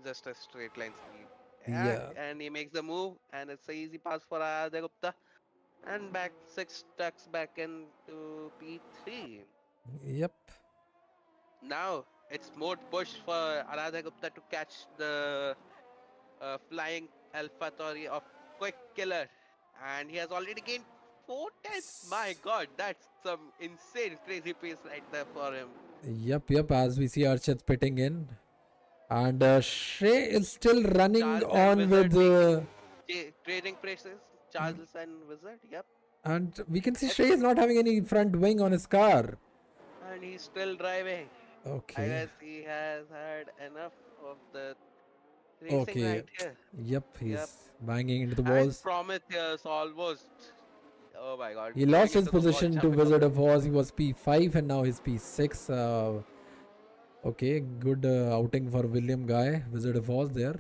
just a straight line speed. Yeah. And he makes the move, and it's a easy pass for Aditya Gupta. And back six tucks back into P3. Yep. Now it's more push for Aradha Gupta to catch the flying Alpha Tori of Quick Killer. And he has already gained 4 tenths. My god, that's some insane, crazy pace right there for him. Yep. As we see Archit pitting in. And Shrey is still running Charles and on with. Wizard taking trading places. Charles and Wizard, yep. And we can see It's, Shrey is not having any front wing on his car. and he's still driving. I Okay. guess he has had enough of the racing Okay. right here. Yep. Yep. He's banging into the And walls. Prometheus almost. Oh my god, He going lost his into the wall, position to jumping off Wizard the. of Oz. He was P5 and now he's P6. Okay, good outing for William Guy, Wizard of Oz there,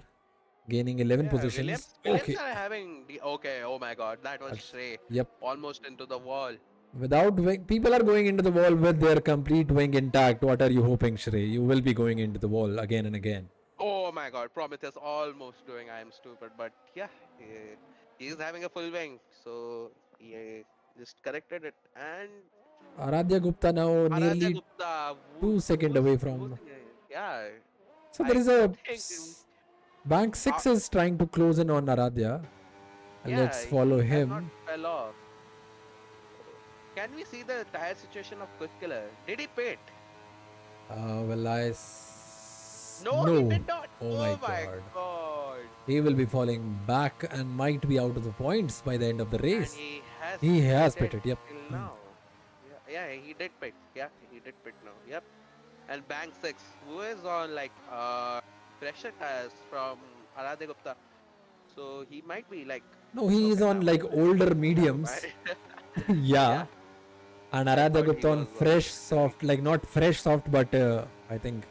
gaining 11 Yeah, Williams. positions. Williams Okay, are having the. Okay, oh my god, that was that's, Shrey. yep. Almost into the wall. Without wing, people are going into the wall with their complete wing intact. What are you hoping, Shrey? You will be going into the wall again and again. Oh my god, Prometheus almost doing I am stupid, but yeah, he's having a full wing, so he just corrected it. And Aradhya Gupta now Aradhya nearly Gupta 2 seconds away from. yeah, So there I is a think bank uh, 6 is trying to close in on Aradhya. yeah, Let's follow he has not him. fell off. Can we see the tire situation of Quick Killer? Did he pit? Well, No, he no. did not. Oh my Oh my god. god. He will be falling back and might be out of the points by the end of the And race. he has He has pitted pitted, yep. till now. Yeah, he did pit. Yeah, he did pit now. Yep. And Bank 6, who is on like pressure tires from Aradhya Gupta. So he might be like No, he is okay on now. like older Yeah, mediums. my, Yeah. yeah. And I Aradhya thought he Gupta on was fresh soft, like not fresh soft, but I think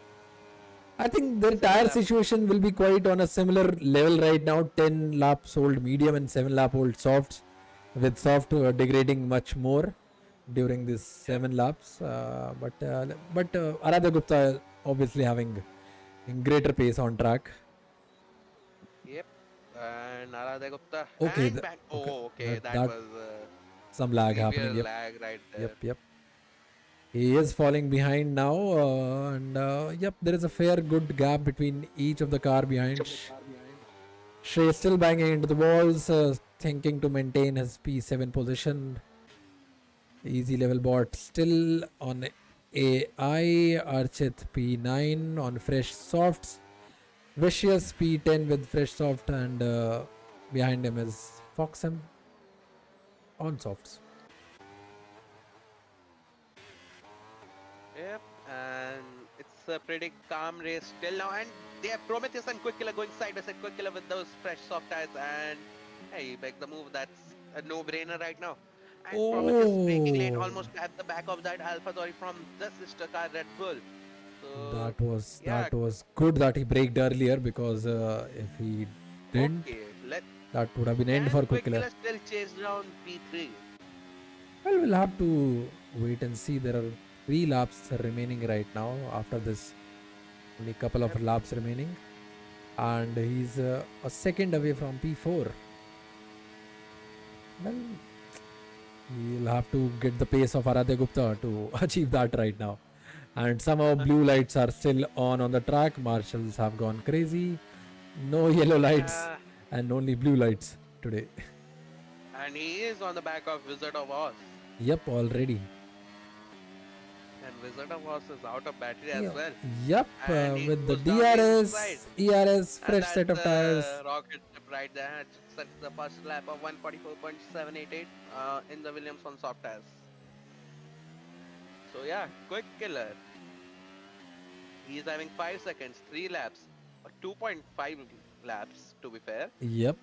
their tire similar. situation will be quite on a similar level right now. 10 laps old medium and 7 lap old softs, with soft degrading much more during these Yep. 7 laps. But Aradhya Gupta obviously having greater pace on track. Yep. And Aradhya Gupta Okay, and Bank. okay, Oh, okay. That that was some lag severe happening. Yep, lag right yep, there. yep. He is falling behind now, and yep, there is a fair good gap between each of the car behind. Shrey is still banging into the walls, thinking to maintain his P7 position. Easy level bot still on AI. Archit P9 on fresh softs. Vicious P10 with fresh soft, and behind him is Foxham on softs. Yep, and it's a pretty calm race till now. And they have Prometheus and Quick Killer going side by side. Quick Killer with those fresh soft tires, and hey, he make the move. That's a no-brainer right now. And Prometheus braking late, Oh, almost at the back of that Alpha Tori from the sister car Red Bull. So that was yeah, good that he braked earlier, because if he didn't, okay. Let that would have been end can for Quick Quick Killer. Killer still chase down P3? Well, we'll have to wait and see. There are 3 laps remaining right now. After this, only a couple of Yep. laps remaining, and he's a second away from P4. Well, he'll have to get the pace of Aradhya Gupta to achieve that right now. And somehow blue lights are still on the track. Marshals have gone crazy. No yellow lights Yeah, and only blue lights today. and he is on the back of Wizard of Oz. Yep, already. And Wizard of Oz is out of battery as Yeah. well. Yep, And he with the goes down the inside. DRS, ERS, And fresh set that's of tires. a rocket ship right there. It sets the first lap of 144.788 in the Williams on soft tires. So yeah, Quick Killer. He's having 5 seconds, 3 laps, or 2.5 laps to be fair, Yep.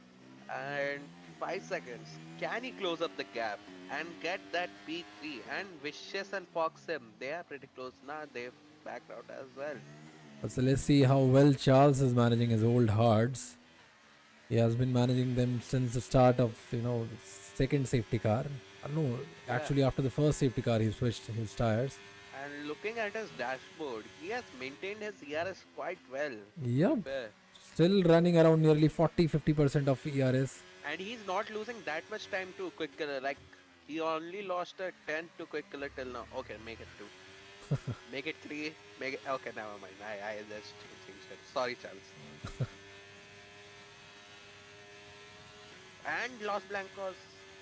and 5 seconds. Can he close up the gap and get that P3? And Vicious and Foxham, they are pretty close now. They've backed out as well. So let's see how well Charles is managing his old hards. He has been managing them since the start of, second safety car. No, Yeah. actually after the first safety car he switched his tires. And looking at his dashboard, he has maintained his ERS quite well. To be Yep. fair. still running around nearly 40-50% of ERS. And he's not losing that much time to quick killer. Like he only lost a 10 to quick killer till now. Okay, make it two. Make it three. Make it okay, never mind. I just changed it. Sorry, Charles. And Los Blancos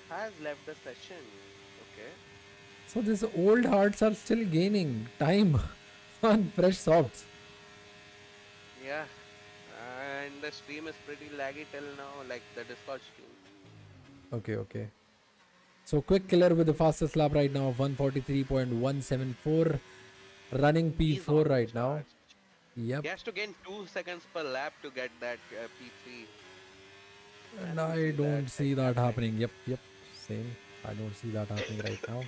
has left the session. Okay. So these old hearts are still gaining time on fresh softs. Yeah. And the stream is pretty laggy till now, like the Discord stream. Okay, okay. So quick killer with the fastest lap right now of 143.174. Running He's P4 on the right now. charge. Yep. He has to gain 2 seconds per lap to get that P3. I And don't I see that don't thing see that happening. happening. Yep, yep. Same. I don't see that happening right now.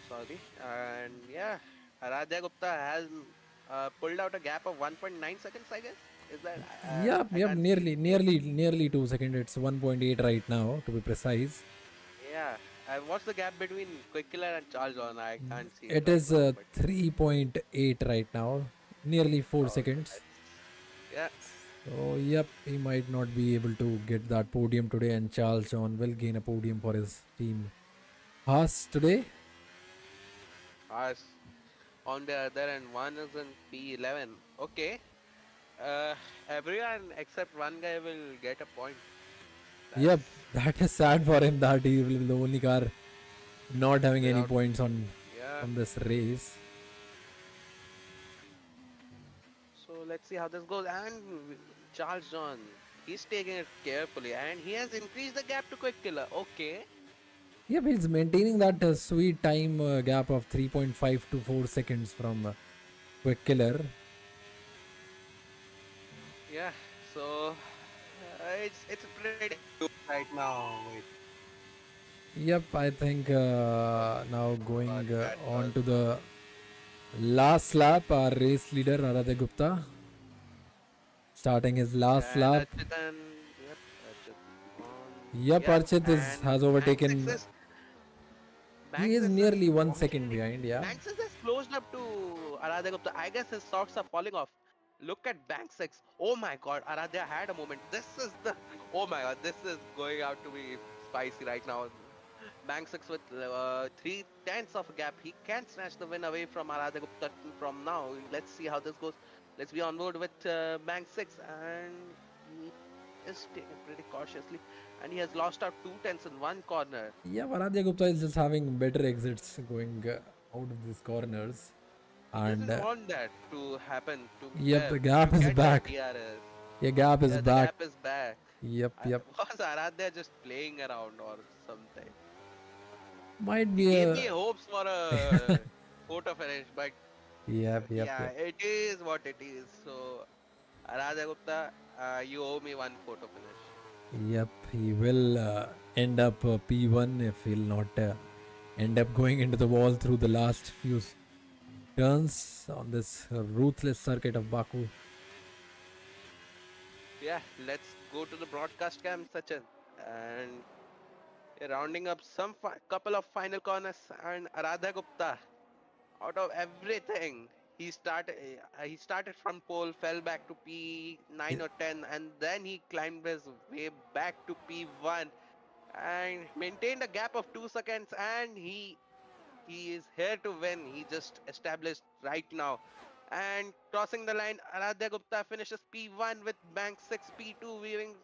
Sorry. And yeah, Aradhya Gupta has pulled out a gap of 1.9 seconds, I guess. Is that Yep, I yep. can't see clearly. Nearly 2 seconds. It's 1.8 right now, to be precise. Yeah. What's the gap between Quick Killer and Charles on? I can't see it It right is now, but 3.8 right now. Nearly 4 oh, seconds. yeah. So, yep, he might not be able to get that podium today, and Charles John will gain a podium for his team. Haas today? Ours on the other end, one is in P11. Okay. Uh, everyone except one guy will get a point. Yep, That's that is sad for him that he will be the only car not having any without. points Yeah. on this race. So let's see how this goes. And Charles John, he's taking it carefully, and he has increased the gap to Quick Killer. Okay. Yep, he's maintaining that sweet time gap of 3.5 to 4 seconds from Quick Killer. Yeah. So it's pretty good right now. Wait, Yep, I think now God, going that on was to the last lap, our race leader Aradhya Gupta starting his last and lap. Architan. Yep, Archit on. Yep, Yep, Archit and has Banks overtaken. is He Banks is is nearly 1 second already behind. Yeah. Banks is just closed up to Aradhya Gupta. I guess his socks are falling off. Look at Banks 6. Oh my god, Aradhya had a moment. This is the oh my god, this is going out to be spicy right now. Bank 6 with 3 tenths of a gap. He can snatch the win away from Aradhya Gupta from now. Let's see how this goes. Let's be on board with Bank 6. And he is taken pretty cautiously. And he has lost out 2 tenths in one corner. Yeah, Aradhya Gupta is just having better exits going out of these corners. He And doesn't want that to happen yep, the gap to is get that back. DRS. Yeah, gap is Yeah, the back. gap is back. Yep, yep. Was Aradhya just playing around or something? Might He be gave a. me hopes for a photo finish, but Yep, yep, yeah, yep. it is what it is. So, Aradhya Gupta, you owe me one photo finish. Yep, he will end up P1 if he'll not end up going into the wall through the last few turns on this ruthless circuit of Baku. Yeah, let's go to the broadcast cam, Sachin. And rounding up some couple of final corners, and Aradhya Gupta, out of everything, he started from pole, fell back to P9 or 10, and then he climbed his way back to P1 and maintained a gap of 2 seconds. And he is here to win. He just established right now. And crossing the line, Aradhya Gupta finishes P1 with Bank 6, P2 weaving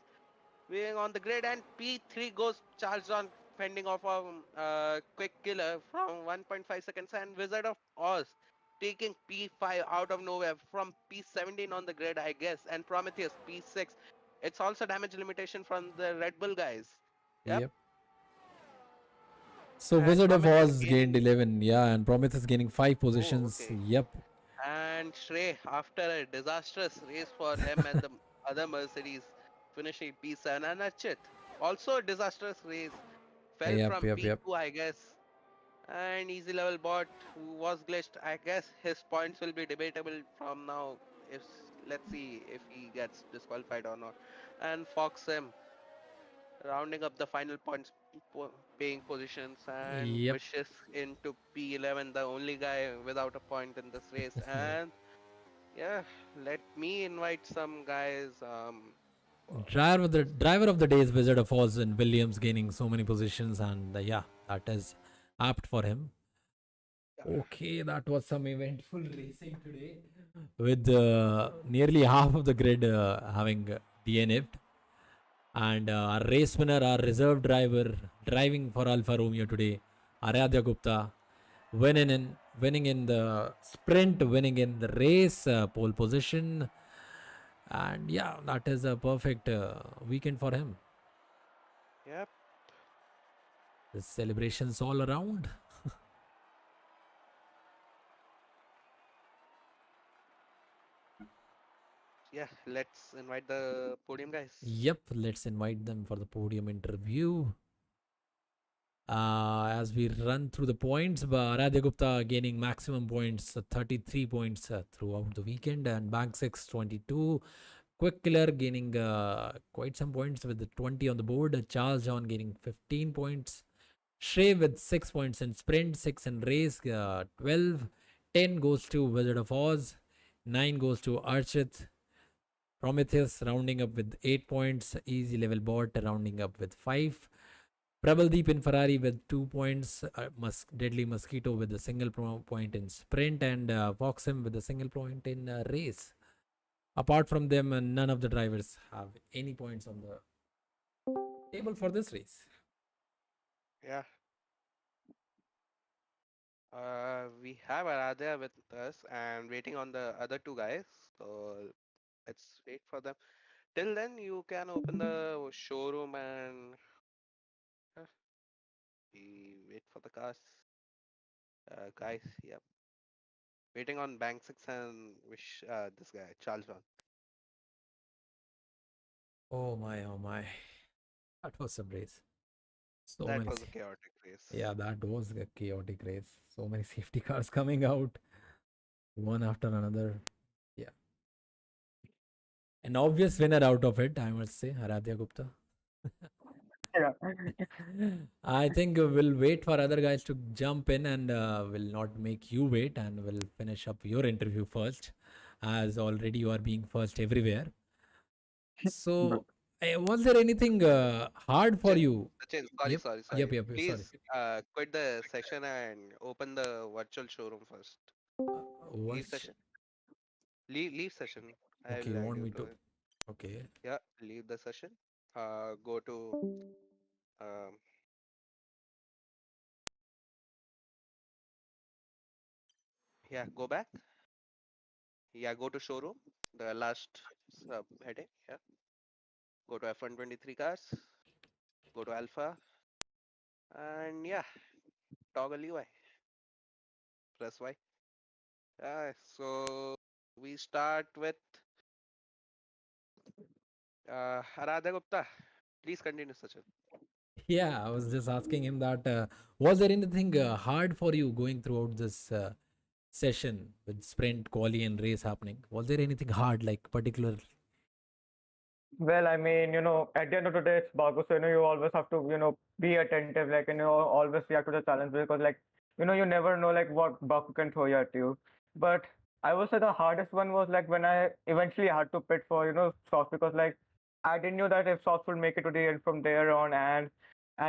on the grid, and P3 goes Charles John fending off a quick killer from 1.5 seconds, and Wizard of Oz taking P5 out of nowhere from P17 on the grid, I guess, and Prometheus P6. It's also damage limitation from the Red Bull guys. Yep. Yep. So And Wizard of Prometheus Oz gained gaining. 11, yeah, and Prometheus gaining 5 Oh, positions. okay. Yep. And Shrey, after a disastrous race for him and the other Mercedes, finishing P7, and Achit, also a disastrous race, fell Yep, from yep, yep. P2, I guess. And Easy Level Bot, who was glitched, I guess his points will be debatable from now. If let's see if he gets disqualified or not. And Fox Sim, rounding up the final points paying positions, and Yep. Vicious into P11, the only guy without a point in this race. And Yeah, let me invite some guys. Driver of the day is Wizard of Oz and Williams gaining so many positions, and yeah, that is apt for him. Yeah, Okay, that was some eventful racing today, with nearly half of the grid having DNF'd. And our race winner, our reserve driver, driving for Alfa Romeo today, Aradhya Gupta, winning in the sprint, winning in the race, pole position, and yeah, that is a perfect weekend for him. yeah, The celebrations all around. yeah. Let's invite the podium guys. Yep, let's invite them for the podium interview. As we run through the points, Aradhya Gupta gaining maximum points, 33 points throughout the weekend, and Bank 6 22. Quick Killer gaining quite some points with the 20 on the board. Charles John gaining 15 points. Shrey with 6 points in sprint, 6 in race, 12. 10 goes to Wizard of Oz, 9 goes to Archit. Prometheus rounding up with 8 points. Easy level bot rounding up with 5. Prabaldeep in Ferrari with 2 points. Deadly Mosquito with a single point in sprint. And Foxham with a single point in race. Apart from them, none of the drivers have any points on the table for this race. Yeah. We have Aradhya with us and waiting on the other two guys. So let's wait for them. Till then, you can open the showroom and uh, we wait for the cars. Guys, yeah. Waiting on Bank 6 and wish this guy, Charles John. Oh my, oh my. That was a race. So That many. was a chaotic race. Yeah, that was a chaotic race. So many safety cars coming out, one after another. Yeah. An obvious winner out of it, I must say, Aradhya Gupta. Yeah. I think we'll wait for other guys to jump in and will not make you wait and we'll finish up your interview first, as already you are being first everywhere. Good. So, was there anything hard for Sachin, you? Sachin, sorry, Yep, sorry, yep, sorry. yep, yep, sorry. Please quit the session and open the virtual showroom first. Leave What? session. Leave session. I Okay, will you guide want you me to to? it. Okay. Yeah, leave the session. Go to um, yeah, go back. Yeah, go to showroom. The last heading. Yeah, go to F123 cars. Go to Alpha and yeah, toggle UI. Press Y. So we start with Aradha Gupta. Please continue, Sachin. Yeah, I was just asking him that was there anything hard for you going throughout this session with sprint, quali, and race happening? Was there anything hard, like particular? Well, I mean, at the end of the day, it's Baku, so you always have to, be attentive, like, always react to the challenge because, like, you never know, like, what Baku can throw at you. But I would say the hardest one was like when I eventually had to pit for, Sauce because, like, I didn't know that if Sauce would make it to the end from there on, and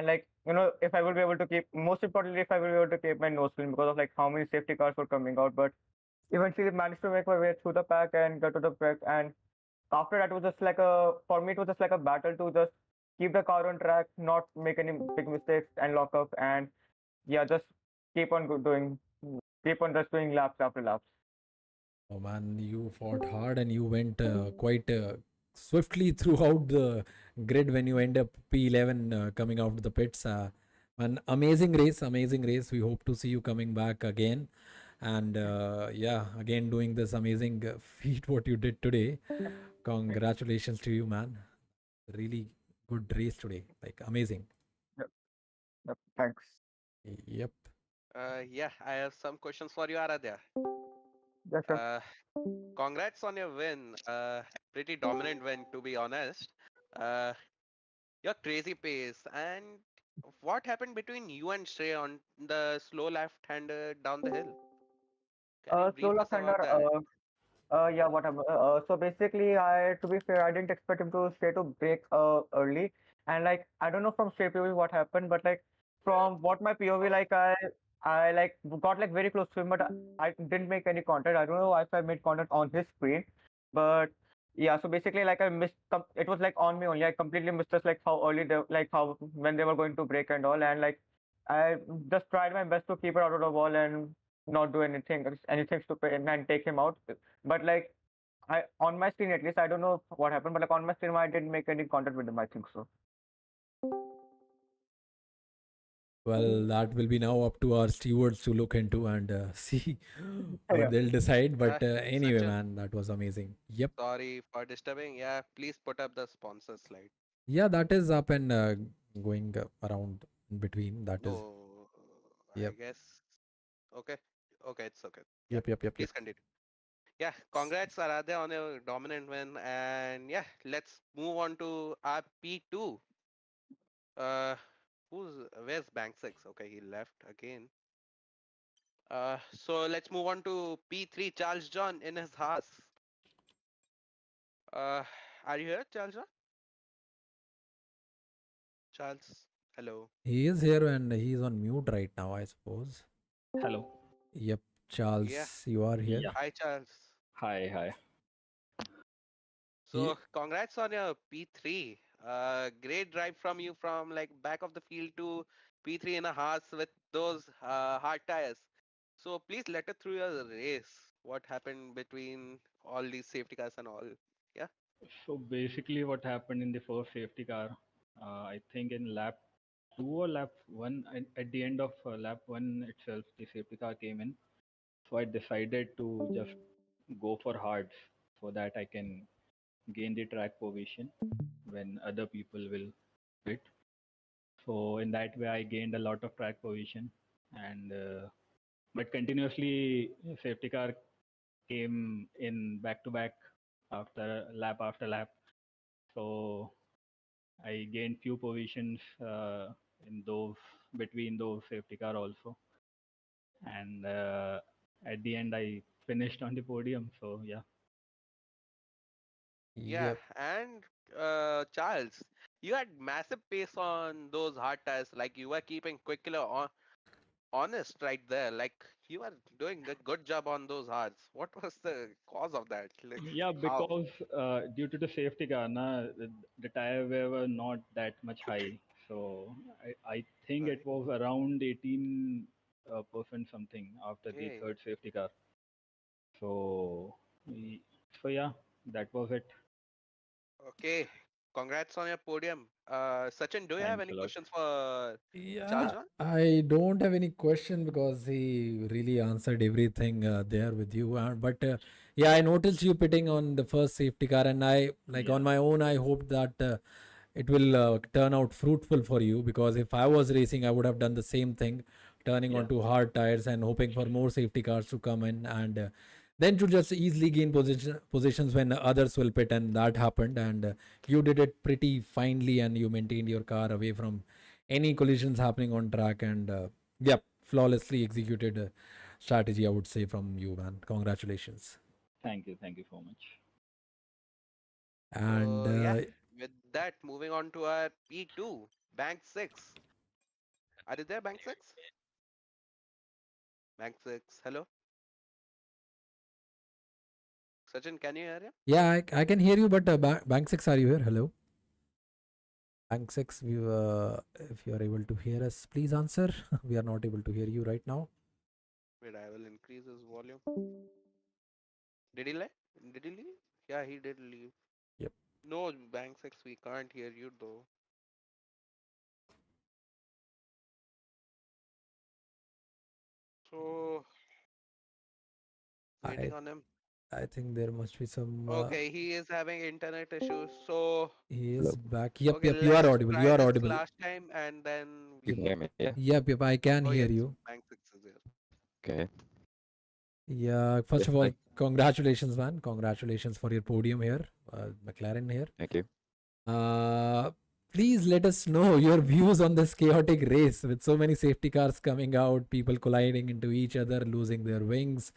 like, if I will be able to keep, most importantly, if I will be able to keep my nose clean because of like how many safety cars were coming out. But eventually, managed to make my way through the pack and get to the pack and after that it was just like a for me it was just like a battle to just keep the car on track, not make any big mistakes and lock up and yeah, just keep on doing keep on just doing laps after laps. Oh man, you fought hard and you went quite swiftly throughout the grid when you end up P11 coming out of the pits. An amazing race, amazing race. We hope to see you coming back again. And yeah, again doing this amazing feat what you did today. Congratulations to you, man. Really good race today. Like amazing. Yep, yep, thanks. Yep. Yeah, I have some questions for you, Aradhya. Yeah, sure. Uh, Congrats on your win. Pretty dominant win, to be honest. Uh, your crazy pace. And what happened between you and Shrey on the slow left-hander down the hill? Can you Slow brief us left-hander. about that? Yeah, whatever. So basically, to be fair, I didn't expect him to stay to break early, and like I don't know from straight POV what happened, but like from what my POV like I like got like very close to him, but I didn't make any contact. I don't know if I made contact on his screen, but yeah. So basically, like I missed. It was like on me only. I completely missed just like how early they like how when they were going to break and all, and like I just tried my best to keep it out of the wall and not do anything stupid and take him out. But like I on my screen at least I don't know what happened, but like on my screen I didn't make any contact with him. I think so. Well, that will be now up to our stewards to look into and see what Yeah. they'll decide. Yeah, But anyway, Sachin, man, that was amazing. Yep. sorry for disturbing. Yeah, please put up the sponsor slide. Yeah, that is up and going around in between. That is. No, I Yep. guess. Okay, okay, it's okay. Yeah, Yep. Yep. Yep. Yep. please continue. Yeah, congrats Aradhya on your dominant win, and yeah, let's move on to our P2. Uh, where's Bank Six? Okay, he left again. So let's move on to P3. Charles John in his house. Uh, are you here, Charles John? Charles, hello. He is here and he's on mute right now, I suppose. Hello. Yep. Yeah. Charles, you are here. Yeah. Hi, Charles. Hi, hi. Ye- So congrats on your P3. Great drive from you from like back of the field to P3 in a horse with those hard tires. So please let us through your race. What happened between all these safety cars and all? Yeah. So basically, what happened in the first safety car? I think in lap two or lap one, at the end of lap one itself, the safety car came in. So I decided to just go for hards so that I can gain the track position when other people will pit. So in that way, I gained a lot of track position, and but continuously safety car came in back to back after lap. So I gained few positions in those between those safety car also, and at the end I finished on the podium. So yeah, Yeah. Yep. And Charles, you had massive pace on those hard tires. Like you were keeping quick killer on honest right there. Like you are doing a good job on those hards. What was the cause of that? Like yeah, how? because due to the safety car, the tire wear were not that much high. So I think it Right. was around 18 percent something after the Okay. third safety car. So y- so yeah, that was it. Okay. Congrats on your podium. Sachin, do you have Thanks any a lot. questions for Charles Yeah, John? I don't have any question because he really answered everything there with you. But yeah, I noticed you pitting on the first safety car, and I like on Yeah, my own. I hope that it will turn out fruitful for you because if I was racing, I would have done the same thing, turning yeah. onto hard tires and hoping for more safety cars to come in and then to just easily gain positions when others will pit, and that happened. And you did it pretty finely, and you maintained your car away from any collisions happening on track. And yep, flawlessly executed strategy, I would say, from you, man. Congratulations. Thank you so much. And So yeah, with that, moving on to our P2, Bank 6. Are you there, Bank 6? Bank 6, hello? Sachin, can you hear him? yeah, I can hear you, but Bank 6, are you here? Hello? Bank 6, if you are able to hear us, please answer. We are not able to hear you right now. Wait, I will increase his volume. Did he leave? Did he leave? Yeah, he did leave. Yep. No, Bank 6, we can't hear you though. So, I waiting on him. I think there must be some. Okay, he is having internet issues. So, He is Hello. back. Yep, okay, yep. You are let's audible. You try are this audible. last time and then You we. can hear me, yeah? Yep, yep. I can Oh, hear yes, you. Bank 6 is here. Okay. Yeah. First Yes, of all, hi. congratulations, man. Congratulations for your podium here, McLaren here. Thank you. Uh, Please let us know your views on this chaotic race with so many safety cars coming out, people colliding into each other, losing their wings.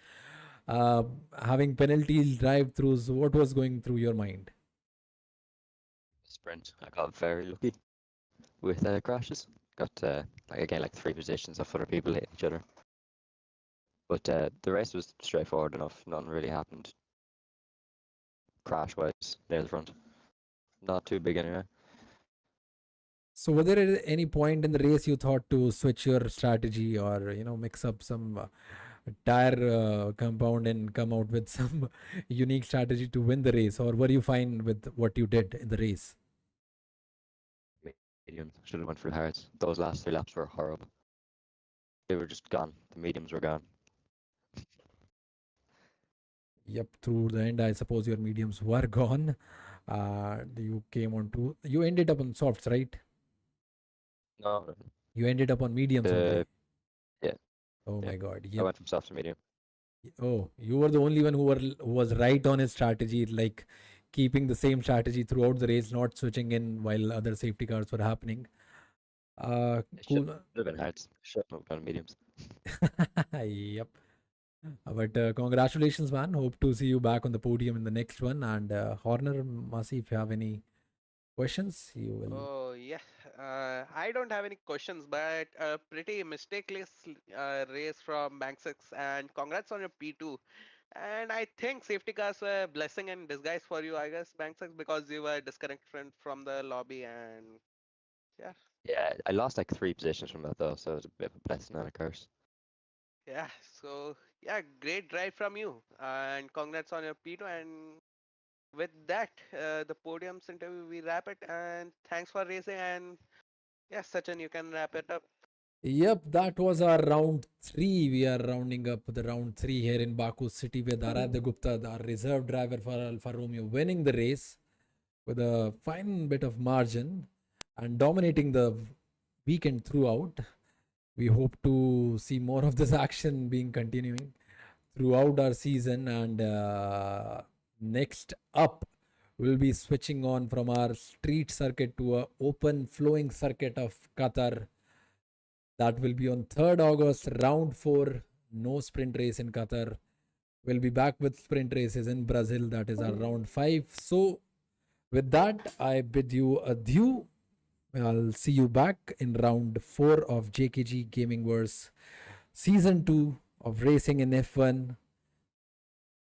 uh, having penalty drive-throughs, what was going through your mind? Sprint. I got very lucky with crashes. Got like 3 positions off other people hitting each other. But the race was straightforward enough. Nothing really happened crash-wise near the front. Not too big anyway. So, were there any point in the race you thought to switch your strategy or mix up some tire compound and come out with some unique strategy to win the race, or were you fine with what you did in the race? Mediums. Should have went for the hards. Those last 3 laps were horrible. They were just gone. The mediums were gone. Yep, through the end, I suppose your mediums were gone. You ended up on softs, right? No. You ended up on mediums only. Yeah. Oh yeah. my God. I Yep. went from soft to medium. Oh, you were the only one who was right on his strategy, like keeping the same strategy throughout the race, not switching in while other safety cars were happening. It Cool. should have been hards. Should have gone mediums. Yep. But congratulations, man. Hope to see you back on the podium in the next one. And Horner, Masi, if you have any questions, you will. Oh yeah, I don't have any questions, but a pretty mistakeless race from Bank 6, and congrats on your P2. And I think safety cars were a blessing in disguise for you, I guess, Bank 6, because you were disconnected from the lobby, and yeah, Yeah, I lost like 3 positions from that though, so it was a bit of a blessing and a curse. yeah. So yeah, great drive from you, and congrats on your P2. And with that, the podiums interview we wrap it, and thanks for racing. And yeah, Sachin, you can wrap it up. Yep, that was our round 3. We are rounding up the round 3 here in Baku City with Aradhya Gupta, our reserve driver for Alfa Romeo, winning the race with a fine bit of margin and dominating the weekend throughout. We hope to see more of this action being continuing throughout our season. And next up, we'll be switching on from our street circuit to a open flowing circuit of Qatar. That will be on 3rd August, round 4. No sprint race in Qatar. We'll be back with sprint races in Brazil. That is our round 5. So, with that, I bid you adieu. I'll see you back in round 4 of JKG Gaming Verse Season 2 of Racing in F1.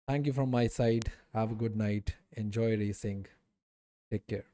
Thank you from my side. Have a good night. Enjoy racing. Take care.